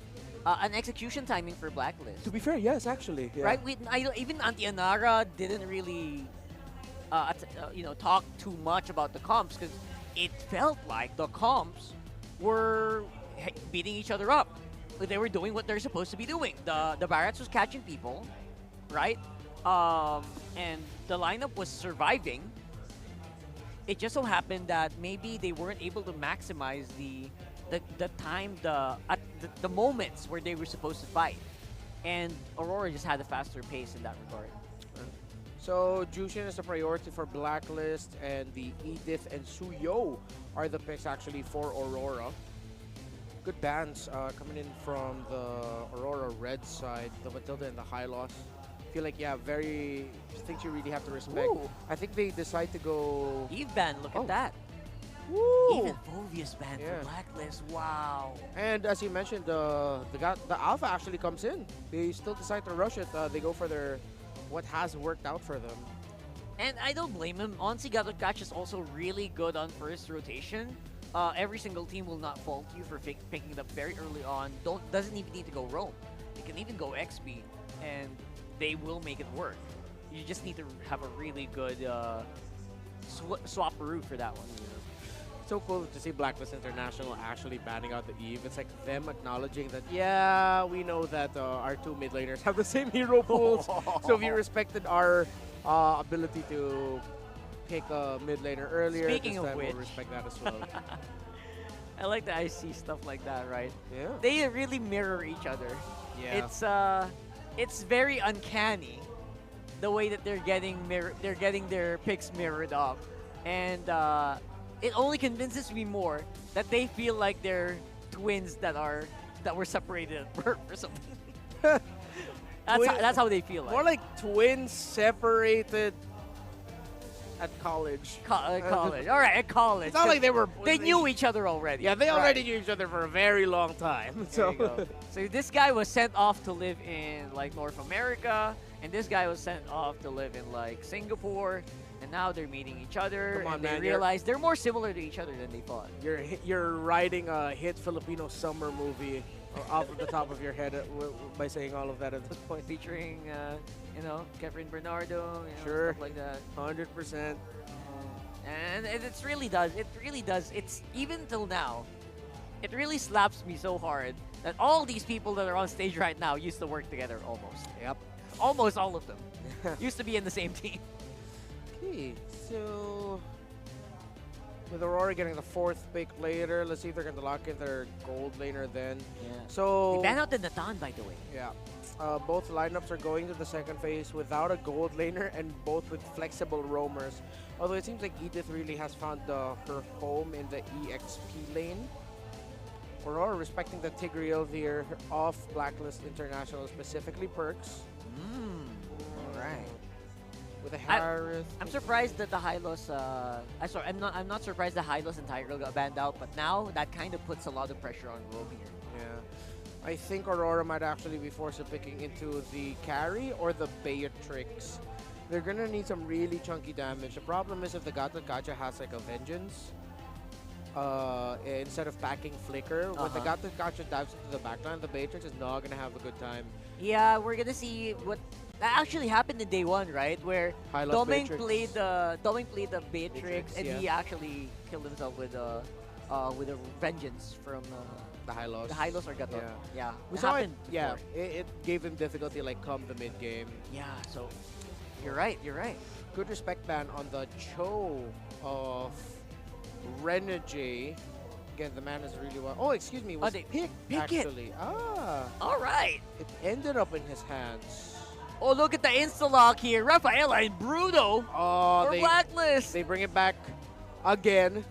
An execution timing for Blacklist. To be fair, yes, actually. Yeah. Right? Even Antianara didn't really talk too much about the comps because it felt like the comps were beating each other up. They were doing what they're supposed to be doing. The Barrats was catching people, right? And the lineup was surviving. It just so happened that maybe they weren't able to maximize the time, the moments where they were supposed to fight. And Aurora just had a faster pace in that regard. So Jushin is a priority for Blacklist, and the Edith and Suyo are the picks actually for Aurora. Good bans coming in from the Aurora red side, the Matilda and the Hylos. I feel like, very things you really have to respect. Ooh. I think they decide to go... Eve ban, look at that. Woo! Even Phobius ban for Blacklist, wow. And as you mentioned, the Alpha actually comes in. They still decide to rush it. They go for what has worked out for them. And I don't blame him. Honestly, Gatotkash is also really good on first rotation. Every single team will not fault you for picking it up very early on. Doesn't even need to go roam. You can even go XP, and they will make it work. You just need to have a really good swap route for that one. So cool to see Blacklist International actually banning out the Eve. It's like them acknowledging that, we know that our 2 mid laners have the same hero pools. So we respected our ability to pick a mid laner earlier. Speaking of which, we'll respect that as well. I like that I see stuff like that, right? Yeah. They really mirror each other. Yeah. It's very uncanny the way that they're getting their picks mirrored up, and it only convinces me more that they feel like they're twins that were separated at birth or something. That's how they feel like. More like twins separated at college. College. All right, at college. It's not like they knew each other already. Yeah, they already knew each other for a very long time. So this guy was sent off to live in like North America, and this guy was sent off to live in like Singapore, and now they're meeting each other. Come on, and they man, realize they're more similar to each other than they thought. You're writing a hit Filipino summer movie off of the top of your head by saying all of that at this point. Featuring, Catherine Bernardo, sure, stuff like that. 100%. And it really does. It's even till now, it really slaps me so hard that all these people that are on stage right now used to work together almost. Yep. Almost all of them used to be in the same team. Okay, so With Aurora getting the 4th pick later, let's see if they're going to lock in their gold laner then. Yeah. So, They ban out the Natan, by the way. yeah. Both lineups are going to the second phase without a gold laner and both with flexible roamers. Although it seems like Edith really has found her home in the EXP lane. Aurora respecting the Tigreal here off Blacklist International, specifically perks. Alright. With a Harith. I'm surprised that the Hylos, I'm not surprised the Hylos and Tigreal got banned out, but now that kind of puts a lot of pressure on Rogue here. Yeah. I think Aurora might actually be forced to picking into the carry or the Beatrix. They're gonna need some really chunky damage. The problem is if the Gacha has like a Vengeance, instead of packing Flicker, when the Gacha dives into the backline, the Beatrix is not gonna have a good time. Yeah, we're gonna see what that actually happened in day 1, right? Where Hylos Doming Beatrix. played the Beatrix, and he actually killed himself with a Vengeance from The Hylos. the Hylos or Gato. Yeah, We it saw it. happened Yeah, before. it gave him difficulty like come the mid game. Yeah, so you're right. Good respect ban on the Cho of Renegade. Again, the man is really well. Oh, excuse me, was they picked pick it. actually. Ah, All right. it ended up in his hands. Oh, look at the insta-lock here. Rafaela and Bruno Oh, for Blacklist. they bring it back again.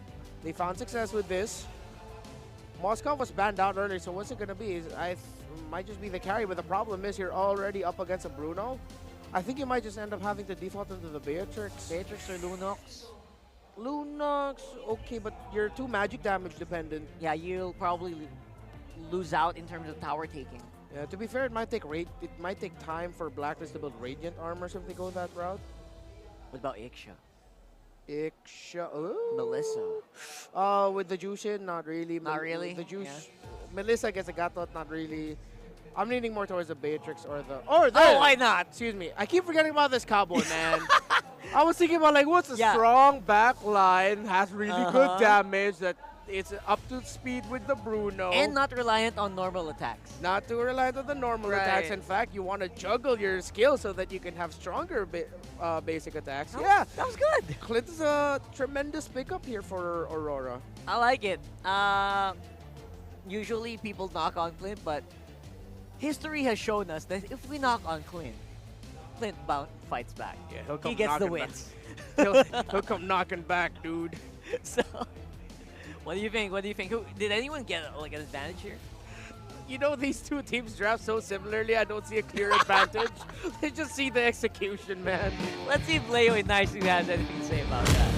They found success with this. Moscow was banned out earlier, so what's it gonna be? Might just be the carry, but the problem is you're already up against a Bruno. I think you might just end up having to default into the Beatrix. Beatrix or Lunox. Lunox, okay, but you're too magic damage dependent. Yeah, you'll probably lose out in terms of tower taking. Yeah, to be fair, it might take time for Blacklist to build Radiant armor if they go that route. What about Ixia? Ixia, ooh. Melissa. With the Jushin, not really. Not really? The Juice, Yeah. Melissa gets a Gatot, not really. I'm leaning more towards the Beatrix or the. Oh, why not? Excuse me. I keep forgetting about this cowboy, man. I was thinking about like what's a Yeah. strong back line, has really good Uh-huh. damage, that it's up to speed with the Bruno. And not reliant on normal attacks. Not too reliant on the normal Right. attacks. In fact, you want to juggle your skills so that you can have stronger basic attacks. That Yeah, that was good. Clint is a tremendous pickup here for Aurora. I like it. Usually people knock on Clint, but history has shown us that if we knock on Clint fights back. Yeah, he'll come He gets the knocking back. wins. He'll come knocking back, dude. So, what do you think? Did anyone get like an advantage here? You know, these two teams draft so similarly, I don't see a clear advantage. I just see the execution, man. Let's see if Leo and Nicely has anything to say about that.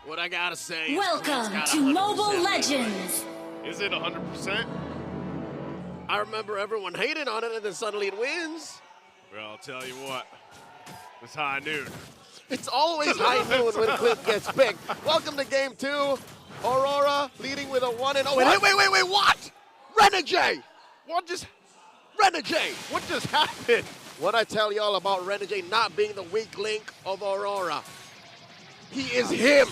What I gotta say is Welcome Clint's got to 100% Mobile leeway. Legends. Is it 100%? I remember everyone hated on it, and then suddenly it wins. Well, I'll tell you what. It's high noon. It's always high noon when Clint gets picked. Welcome to Game 2. Aurora leading with a 1-0. Wait, what? Renegade! Renegade! What just happened? What I tell y'all about Renegade not being the weak link of Aurora. He is him.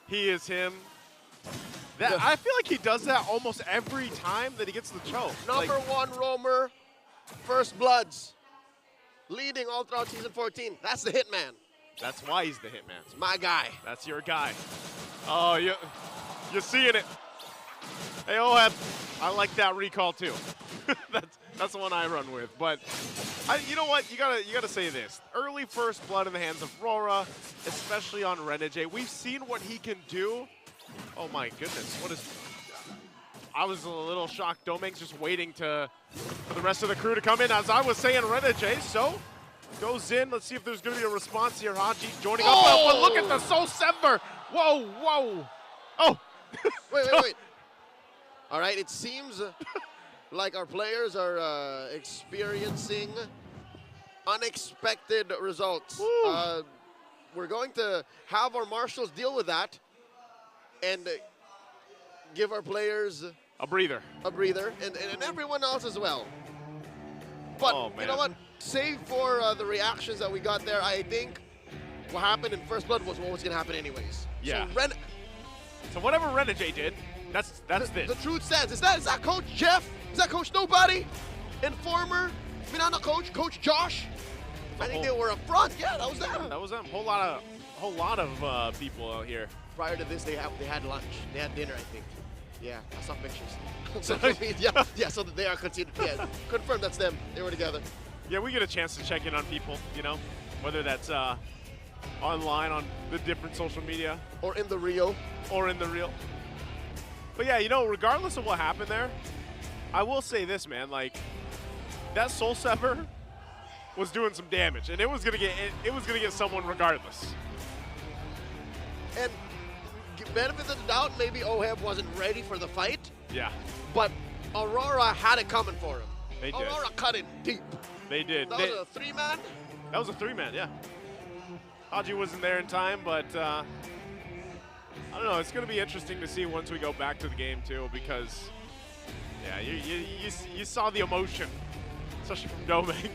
He is him. I feel like he does that almost every time that he gets the choke. Number one roamer, First Bloods. Leading all throughout Season 14. That's the Hitman. That's why he's the Hitman. It's my guy. That's your guy. Oh, you're seeing it. Hey, Ohad, I like that recall too. That's the one I run with. But you know what? You gotta say this. Early First Blood in the hands of Aurora, especially on Renegade. We've seen what he can do. Oh my goodness, what is... I was a little shocked. Doming's just waiting for the rest of the crew to come in. As I was saying, Renegade, so goes in. Let's see if there's going to be a response here. Haji joining up. But look at the Soul Semper. Whoa. Oh. Wait. All right, it seems like our players are experiencing unexpected results. We're going to have our marshals deal with that and give our players a breather, and everyone else as well. But you know what? Save for the reactions that we got there, I think what happened in First Blood was what was going to happen anyways. Yeah. So whatever Renegade did, that's this. The truth stands. Is that Coach Jeff? Is that Coach Nobody? Informer? I mean, not Coach Josh? I think they were up front. Yeah, that was them. That was them. Whole lot whole lot of people out here. Prior to this, they had lunch. They had dinner, I think. Yeah, I saw pictures. Yeah, so they are considered. Yeah, confirmed that's them. They were together. Yeah, we get a chance to check in on people, you know, whether that's online on the different social media. Or in the Rio. Or in the real. But yeah, you know, regardless of what happened there, I will say this, man, like, that Soul Sever was doing some damage, and it was gonna get someone regardless. And benefit of the doubt, maybe Oheb wasn't ready for the fight. Yeah. But Aurora had it coming for him. They did. Aurora cut it deep. They did. That was a three-man? That was a three-man, yeah. Haji wasn't there in time, but I don't know. It's going to be interesting to see once we go back to the game, too, because, yeah, you saw the emotion, especially from Doming.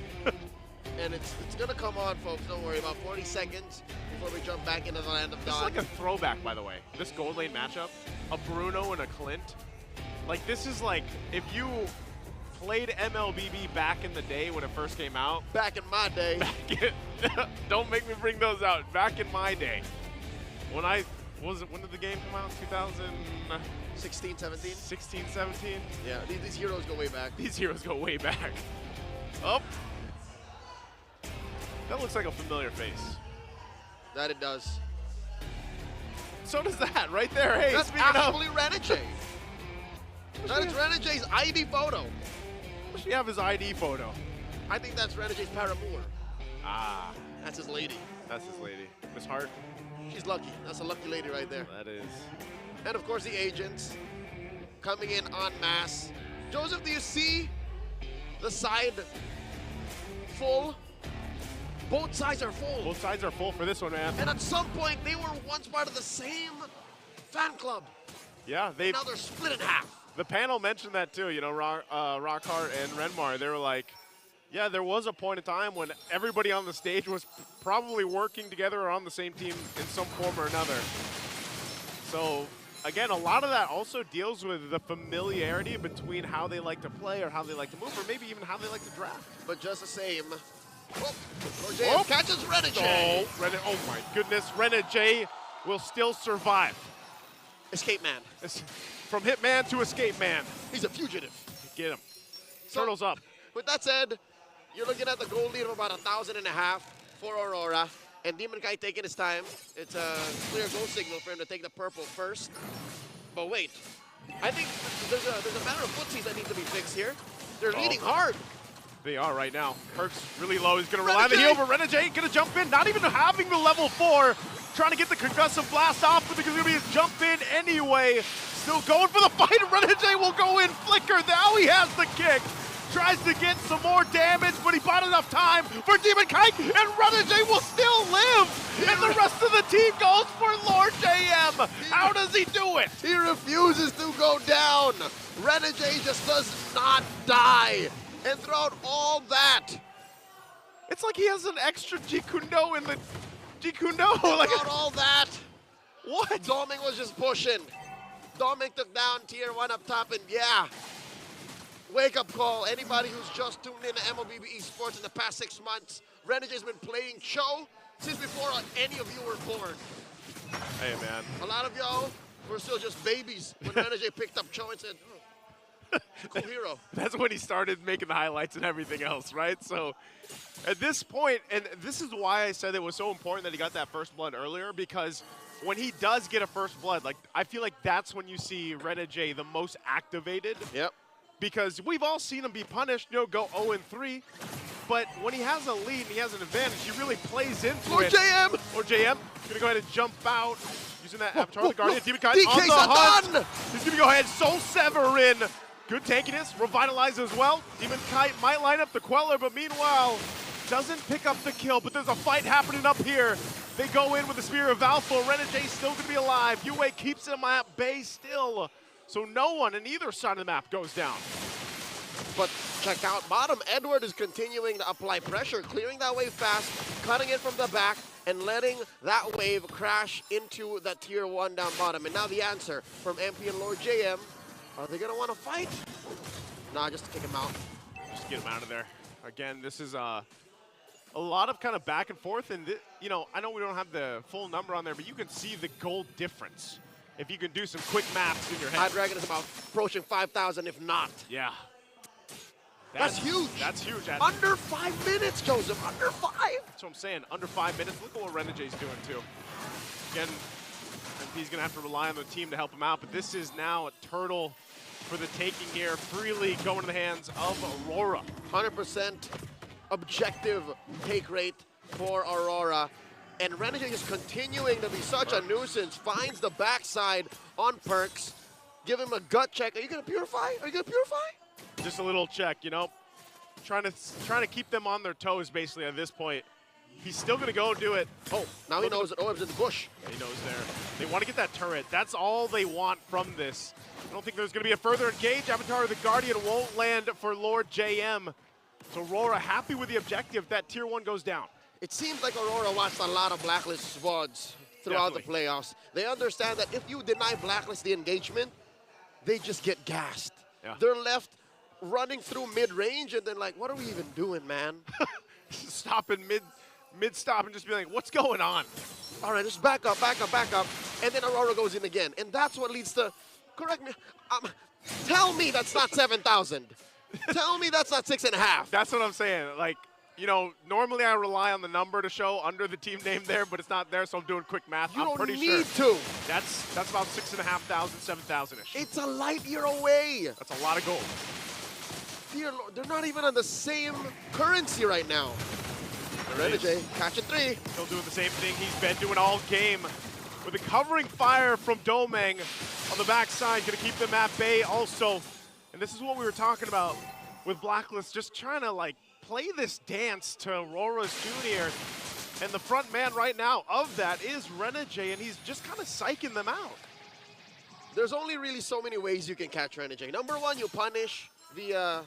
And it's going to come on, folks. Don't worry. About 40 seconds before we jump back into the land of This is God. like a throwback, by the way. This gold lane matchup, a Bruno and a Clint. Like, this is like if you played MLBB back in the day when it first came out. Back in my day. Don't make me bring those out. Back in my day. When did the game come out? 16, 17? 16, 17? Yeah, these heroes go way back. These heroes go way back. Oh. That looks like a familiar face. That it does. So does that right there. Hey, that's speaking actually of. Renegade. That is Renegade's ID photo. Does she have his ID photo? I think that's Renegade's paramour. Ah. That's his lady. That's his lady. Miss Hart. She's lucky. That's a lucky lady right there. That is. And of course the agents coming in en masse. Joseph, do you see the side full? Both sides are full. Both sides are full for this one, man. And at some point, they were once part of the same fan club. Yeah, now they're split in half. The panel mentioned that too, you know, Rockhart and Renmar. They were like, yeah, there was a point in time when everybody on the stage was probably working together or on the same team in some form or another. So, again, a lot of that also deals with the familiarity between how they like to play or how they like to move or maybe even how they like to draft. But just the same, Lord catches Renegade. Oh my goodness, Renegade will still survive. Escape man. From Hitman to Escape Man. He's a fugitive. Get him. Turtles up. With that said, you're looking at the gold lead of about 1,500 for Aurora. And Demon Kai taking his time. It's a clear go signal for him to take the purple first. But wait, I think there's a matter of footsies that need to be fixed here. They're leading hard. They are right now. Perk's really low. He's going to rely on the heal, but Renegade going to jump in, not even having the level 4. Trying to get the concussive blast off, but there's going to be a jump in anyway. Still going for the fight. Renegade will go in. Flicker. Now he has the kick. Tries to get some more damage, but he bought enough time for Demon Kite, and Renegade will still live. And the rest of the team goes for Lord JM. How does he do it? He refuses to go down. Renegade just does not die. And throughout all that, it's like he has an extra Jikundo in the Jikundo. Throughout all that, what? Doming was just pushing. Doming took down tier 1 up top, and yeah, wake up call. Anybody who's just tuned in to MLBB Esports in the past 6 months, Renegade's been playing Cho since before any of you were born. Hey, man. A lot of y'all were still just babies when Renegade picked up Cho and said, cool hero. That's when he started making the highlights and everything else, right? So at this point, and this is why I said it was so important that he got that first blood earlier, because when he does get a first blood, like, I feel like that's when you see Renegade the most activated. Yep. Because we've all seen him be punished, you know, go 0-3. But when he has a lead and he has an advantage, he really plays into Lord it. JM! Lord JM, gonna go ahead and jump out. Using that Avatar of the Guardian. Demon Kai DK on the hunt. Satan! He's gonna go ahead, Soul Sever in. Good tankiness, Revitalize as well. Demon Kite might line up the Queller, but meanwhile, doesn't pick up the kill, but there's a fight happening up here. They go in with the Spear of Alpha. Renegade still gonna be alive. UA keeps him at bay still. So no one on either side of the map goes down. But check out bottom. Edward is continuing to apply pressure, clearing that wave fast, cutting it from the back, and letting that wave crash into that tier 1 down bottom. And now the answer from MP and Lord JM. Are they going to want to fight? Nah, just to kick him out. Just get him out of there. Again, this is a lot of kind of back and forth. And, you know, I know we don't have the full number on there, but you can see the gold difference if you can do some quick maths in your head. I'd reckon it's about approaching 5,000, if not. Yeah. That's huge. That's huge. Under 5 minutes, Joseph. Under 5. That's what I'm saying. Under 5 minutes. Look at what Renegay's doing, too. Again, he's going to have to rely on the team to help him out, but this is now a turtle for the taking here, freely going to the hands of Aurora. 100% objective take rate for Aurora. And Renegade is continuing to be such a nuisance. Finds the backside on Perks. Give him a gut check. Are you going to purify? Are you going to purify? Just a little check, you know. Trying to keep them on their toes, basically, at this point. He's still going to go do it. Oh, now he knows that Oeb's in the bush. Yeah, he knows there. They want to get that turret. That's all they want from this. I don't think there's going to be a further engage. Avatar of the Guardian won't land for Lord JM. So Aurora happy with the objective. That tier 1 goes down. It seems like Aurora watched a lot of Blacklist VODs throughout the playoffs. They understand that if you deny Blacklist the engagement, they just get gassed. Yeah. They're left running through mid-range, and then like, what are we even doing, man? Stop in mid-stop and just be like, what's going on? All right, just back up, and then Aurora goes in again. And that's what leads to, correct me, tell me that's not 7,000. Tell me that's not 6.5. That's what I'm saying. Like, you know, normally I rely on the number to show under the team name there, but it's not there, so I'm doing quick math. You I'm pretty don't need sure to. That's about 6,500, 7,000-ish. It's a light year away. That's a lot of gold. Dear Lord, they're not even on the same currency right now. Renegade catching 3. Still doing the same thing he's been doing all game. With a covering fire from Domeng on the backside, going to keep them at bay also. And this is what we were talking about with Blacklist, just trying to like play this dance to Aurora's Junior. And the front man right now of that is Renegade, and he's just kind of psyching them out. There's only really so many ways you can catch Renegade. Number 1, you punish via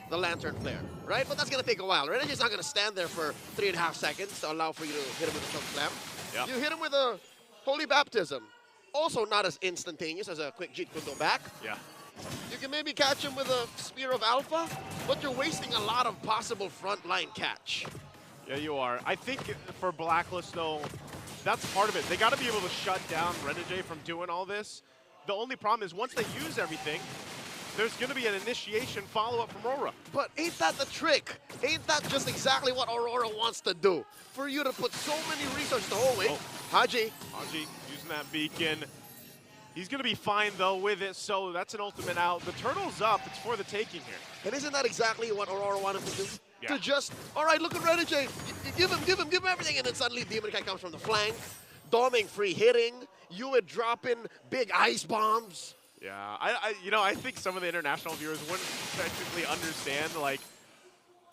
the Lantern Flare, right? But that's going to take a while. Renegade's not going to stand there for 3.5 seconds to allow for you to hit him with a choke slam. Yep. You hit him with a Holy Baptism. Also not as instantaneous as a quick Jeet Kundo back. Yeah. You can maybe catch him with a Spear of Alpha, but you're wasting a lot of possible frontline catch. Yeah, you are. I think for Blacklist, though, that's part of it. They got to be able to shut down Renegade from doing all this. The only problem is once they use everything, there's going to be an initiation follow-up from Aurora. But ain't that the trick? Ain't that just exactly what Aurora wants to do? For you to put so many resources to hold it. Haji using that beacon. He's going to be fine, though, with it, so that's an ultimate out. The turtle's up. It's for the taking here. And isn't that exactly what Aurora wanted to do? Yeah. To just, all right, look at Renegade. Give him everything, and then suddenly Demon Kai comes from the flank. Doming free hitting. You would drop in big ice bombs. Yeah, I think some of the international viewers wouldn't technically understand, like,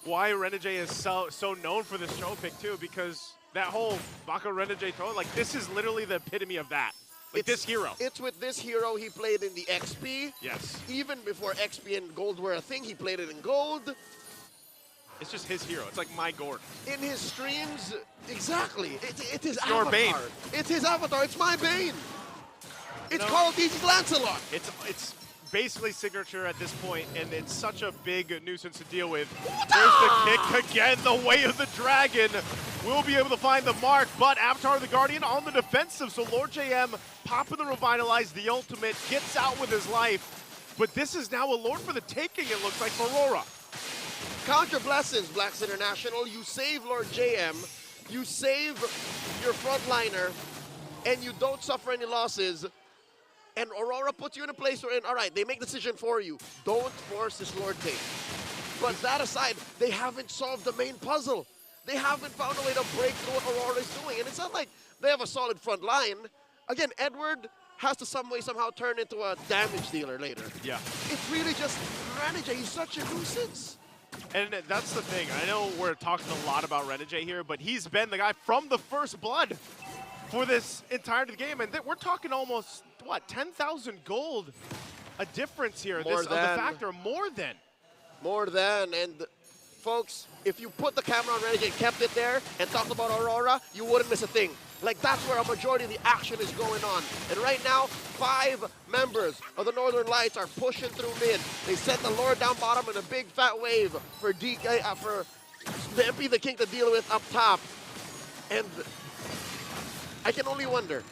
why Renegade is so known for this show pick, too, because that whole Baka Renegade throw, like, this is literally the epitome of that. Like, this hero. It's with this hero he played in the XP. Yes. Even before XP and gold were a thing, he played it in gold. It's just his hero. It's like my Gord. In his streams, exactly. It's his your avatar. Bane. It's his avatar. It's my Bane. It's called DC's Lancelot. It's basically signature at this point, and it's such a big nuisance to deal with. There's the kick again, the way of the dragon. We'll be able to find the mark, but Avatar of the Guardian on the defensive, so Lord JM popping the Revitalize, the ultimate, gets out with his life. But this is now a Lord for the taking, it looks like, for Aurora. Count your blessings, Blacks International. You save Lord JM, you save your frontliner, and you don't suffer any losses. And Aurora puts you in a place where, all right, they make the decision for you. Don't force this Lord take. But that aside, they haven't solved the main puzzle. They haven't found a way to break through what Aurora is doing. And it's not like they have a solid front line. Again, Edward has to some way somehow turn into a damage dealer later. Yeah. It's really just Renegade. He's such a nuisance. And that's the thing. I know we're talking a lot about Renegade here, but he's been the guy from the first blood for this entirety of the game. And we're talking almost, what, 10,000 gold a difference here. More of the factor, more than. More than. And folks, if you put the camera on Renegade, kept it there, and talked about Aurora, you wouldn't miss a thing. Like, that's where a majority of the action is going on. And right now, 5 members of the Northern Lights are pushing through mid. They sent the Lord down bottom in a big fat wave for DK, for the MP the King to deal with up top. And I can only wonder,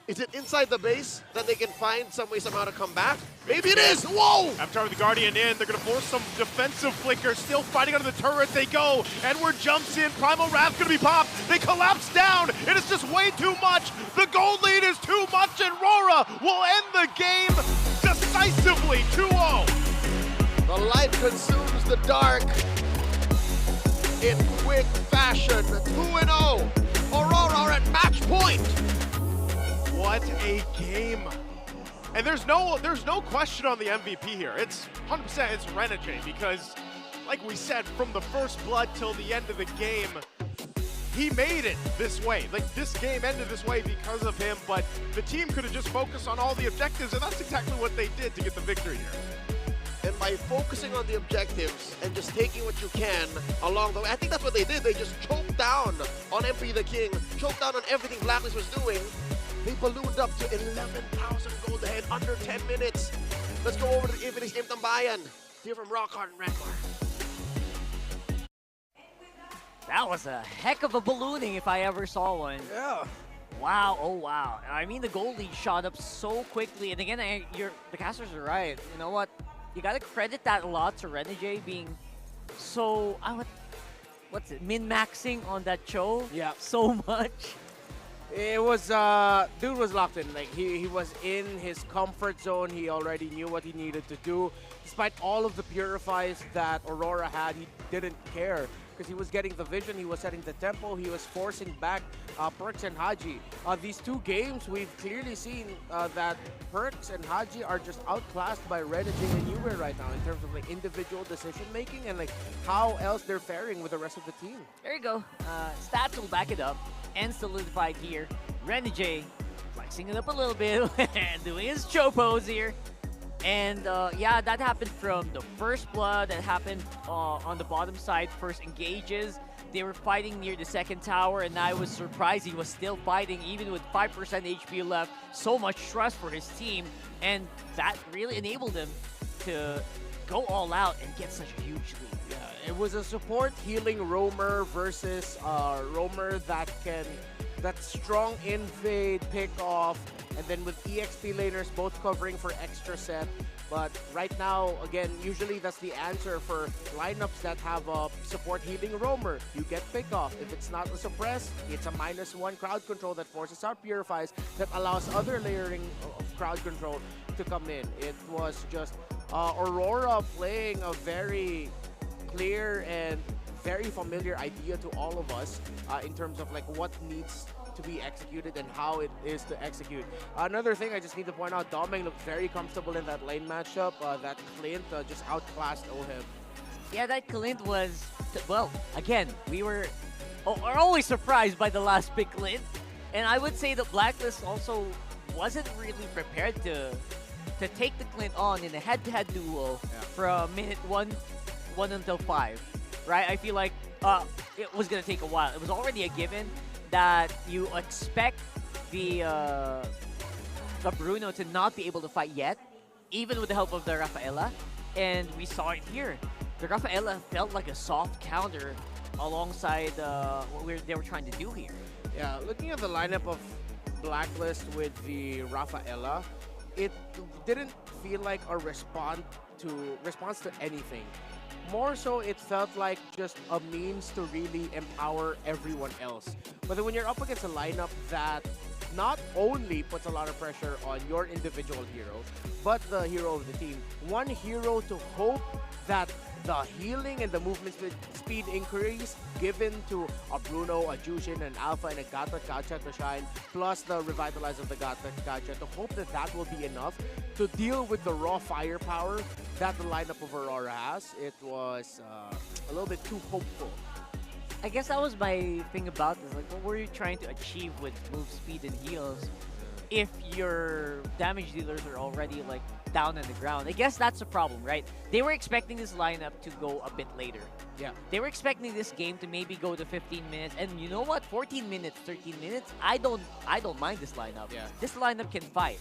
is it inside the base that they can find some way somehow to come back? Maybe it is! Whoa! Avatar with the Guardian in, they're going to force some defensive flickers. Still fighting under the turret, they go. Edward jumps in, Primal Wrath going to be popped. They collapse down, and it's just way too much. The gold lead is too much, and Aurora will end the game decisively, 2-0. The light consumes the dark in quick fashion. 2-0. Aurora are at match point. What a game. And there's no question on the MVP here. It's 100% it's Renegade because, like we said, from the first blood till the end of the game, he made it this way. Like, this game ended this way because of him, but the team could have just focused on all the objectives, and that's exactly what they did to get the victory here. And by focusing on the objectives and just taking what you can along the way, I think that's what they did. They just choked down on MP the King, choked down on everything Blacklist was doing. They ballooned up to 11,000 gold ahead under 10 minutes. Let's go over to the evening's game tambayan. Hear from Rockhard and Redmar. That was a heck of a ballooning if I ever saw one. Yeah. Wow, oh wow. I mean, the gold lead shot up so quickly. And again, the casters are right. You know what? You gotta credit that a lot to Renegade being so, min-maxing on that Cho. Yeah. So much. It was, dude was locked in. Like, he was in his comfort zone. He already knew what he needed to do. Despite all of the purifies that Aurora had, he didn't care because he was getting the vision, he was setting the tempo, he was forcing back Perks and Haji. These two games, we've clearly seen that Perks and Haji are just outclassed by Renegade and Uber right now in terms of like individual decision making and like how else they're faring with the rest of the team. There you go. Stats will back it up. And solidified here. Renegade flexing it up a little bit and doing his Cho pose here. And yeah, that happened from the first blood. That happened on the bottom side. First engages. They were fighting near the second tower, and I was surprised he was still fighting even with 5% HP left. So much trust for his team, and that really enabled him to go all out and get such a huge lead. Yeah, it was a support healing roamer versus roamer that's strong invade, pick off, and then with EXP laners both covering for extra set. But right now, again, usually that's the answer for lineups that have a support healing roamer. You get pick off. If it's not a suppress, it's a -1 crowd control that forces out purifies that allows other layering of crowd control to come in. It was just Aurora playing a very clear and very familiar idea to all of us in terms of like what needs to be executed and how it is to execute. Another thing I just need to point out, Domeng looked very comfortable in that lane matchup. That Clint just outclassed Oheb. Yeah, that Clint was, well, again, we are always surprised by the last pick Clint. And I would say the Blacklist also wasn't really prepared to take the Clint on in a head-to-head duo from minute 1 until 5, right? I feel like it was going to take a while. It was already a given that you expect the Bruno to not be able to fight yet, even with the help of the Rafaela. And we saw it here. The Rafaela felt like a soft counter alongside what they were trying to do here. Yeah, looking at the lineup of Blacklist with the Rafaela, it didn't feel like a response to anything. More so, it felt like just a means to really empower everyone else. But then when you're up against a lineup that not only puts a lot of pressure on your individual hero, but the hero of the team, one hero to hope that the healing and the movement speed increase given to a Bruno, a Jushin, an Alpha, and a Gata Gacha to shine, plus the revitalize of the Gata Gacha, to hope that that will be enough to deal with the raw firepower that the lineup of Aurora has. It was a little bit too hopeful. I guess that was my thing about this. Like, what were you trying to achieve with move speed and heals if your damage dealers are already like down on the ground? I guess that's the problem, right? They were expecting this lineup to go a bit later. Yeah. They were expecting this game to maybe go to 15 minutes. And you know what? 14 minutes, 13 minutes, I don't mind this lineup. Yeah. This lineup can fight.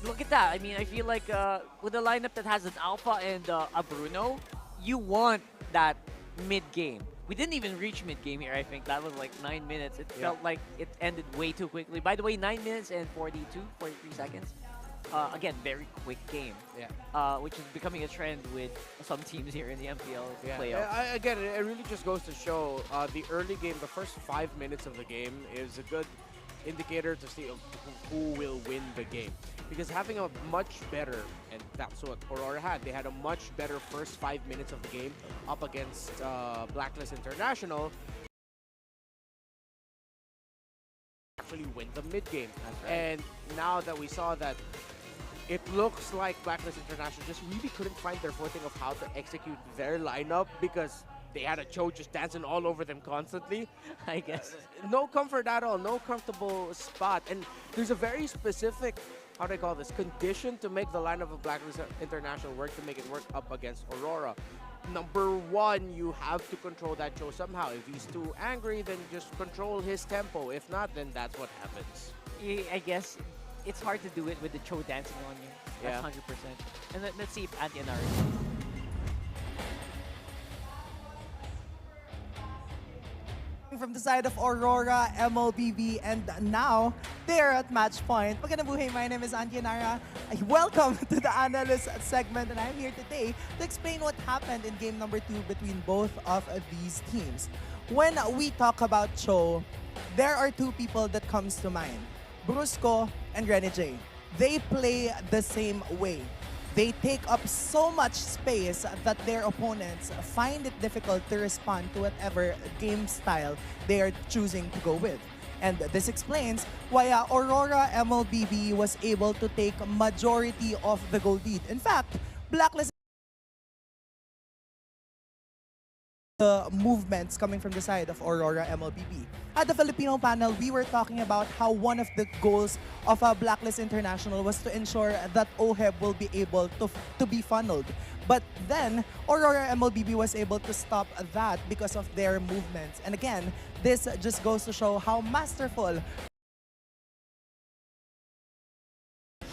Look at that. I mean, I feel like with a lineup that has an Alpha and a Bruno, you want that mid-game. We didn't even reach mid-game here, I think. That was like 9 minutes. It felt like it ended way too quickly. By the way, 9 minutes and 43 seconds. Again, very quick game. Yeah. Which is becoming a trend with some teams here in the MPL Yeah. playoffs. Again, it really just goes to show the early game, the first 5 minutes of the game is a good indicator to see who will win the game. Because having a much better, and that's what Aurora had, they had a much better first 5 minutes of the game up against Blacklist International. Actually win the mid game. And now that we saw that, it looks like Blacklist International just really couldn't find their footing of how to execute their lineup because they had a Cho just dancing all over them constantly. I guess. No comfort at all, no comfortable spot. And there's a very specific, how do I call this, condition to make the lineup of Blacklist International work, to make it work up against Aurora. Number one, you have to control that Cho somehow. If he's too angry, then just control his tempo. If not, then that's what happens. I guess it's hard to do it with the Cho dancing on you. That's 100%. And let's see if Anti and Ari. From the side of Aurora, MLBB, and now they're at match point. Magandang buhay, my name is Antianara. Welcome to the analyst segment, and I'm here today to explain what happened in game number 2 between both of these teams. When we talk about Cho, there are 2 people that comes to mind, Brusco and Rene J. They play the same way. They take up so much space that their opponents find it difficult to respond to whatever game style they are choosing to go with. And this explains why Aurora MLBB was able to take majority of the goal lead. In fact, Blacklist the movements coming from the side of Aurora MLBB. At the Filipino panel, we were talking about how one of the goals of Blacklist International was to ensure that OHEB will be able to be funneled. But then, Aurora MLBB was able to stop that because of their movements. And again, this just goes to show how masterful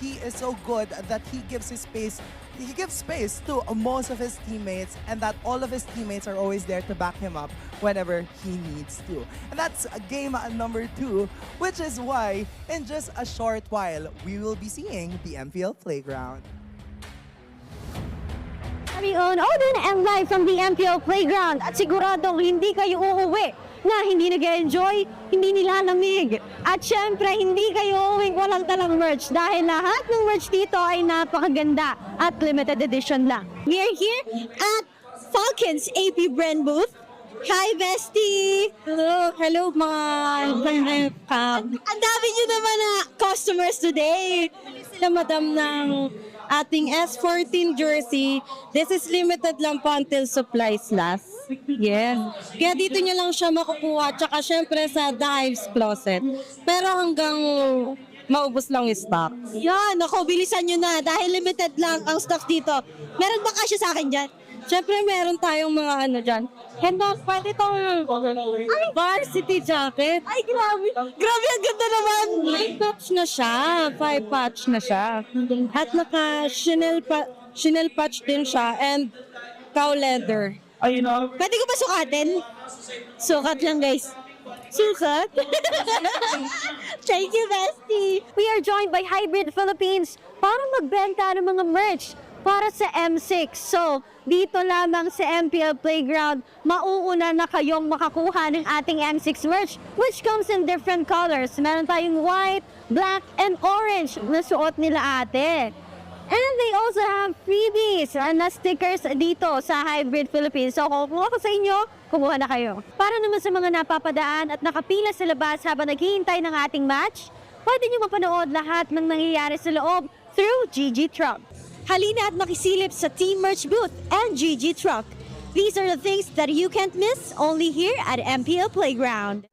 he is, so good that he gives his space. He gives space to most of his teammates, and that all of his teammates are always there to back him up whenever he needs to. And that's game number 2, which is why in just a short while we will be seeing the MPL Playground. Very own Odin and live from the MPL Playground, at siguradong hindi kayo uuwi na hindi nag-enjoy, hindi nilalamig. At syempre, hindi kayo uuwing walang talang merch dahil lahat ng merch dito ay napakaganda at limited edition lang. We are here at Falcon's AP brand booth. Hi, Bestie! Hello mga ang dami nyo naman na customers today. Sila madam ng ating S14 jersey. This is limited lang po until supplies last. Yes. Kaya dito nyo lang siya makukuha. Tsaka syempre sa The Hive's Closet. Pero hanggang maubos lang yung stock. Yan, ako, bilisan nyo na. Dahil limited lang ang stock dito. Meron ba kasya sa akin dyan? Syempre meron tayong mga ano dyan. Henda, pwede itong varsity jacket. Ay, grabe. Grabe, ang ganda naman. 5 patch na siya. 5 patch na siya. At naka Chanel patch din siya. And cow leather. Pwede ko ba sukatin? Sukat lang, guys. Sukat? Thank you, Bestie. We are joined by Hybrid Philippines para magbenta ng mga merch para sa M6. So, dito lamang sa MPL Playground, mauuna na kayong makakuha ng ating M6 merch, which comes in different colors. Meron tayong white, black, and orange na suot nila ate. And they also have freebies na stickers dito sa Hybrid Philippines. So kung ako sa inyo, kumuha na kayo. Para naman sa mga napapadaan at nakapila sa labas habang naghihintay ng ating match, pwede nyo mapanood lahat ng nangyayari sa loob through GG Truck. Halina at makisilip sa Team Merch booth and GG Truck. These are the things that you can't miss only here at MPL Playground.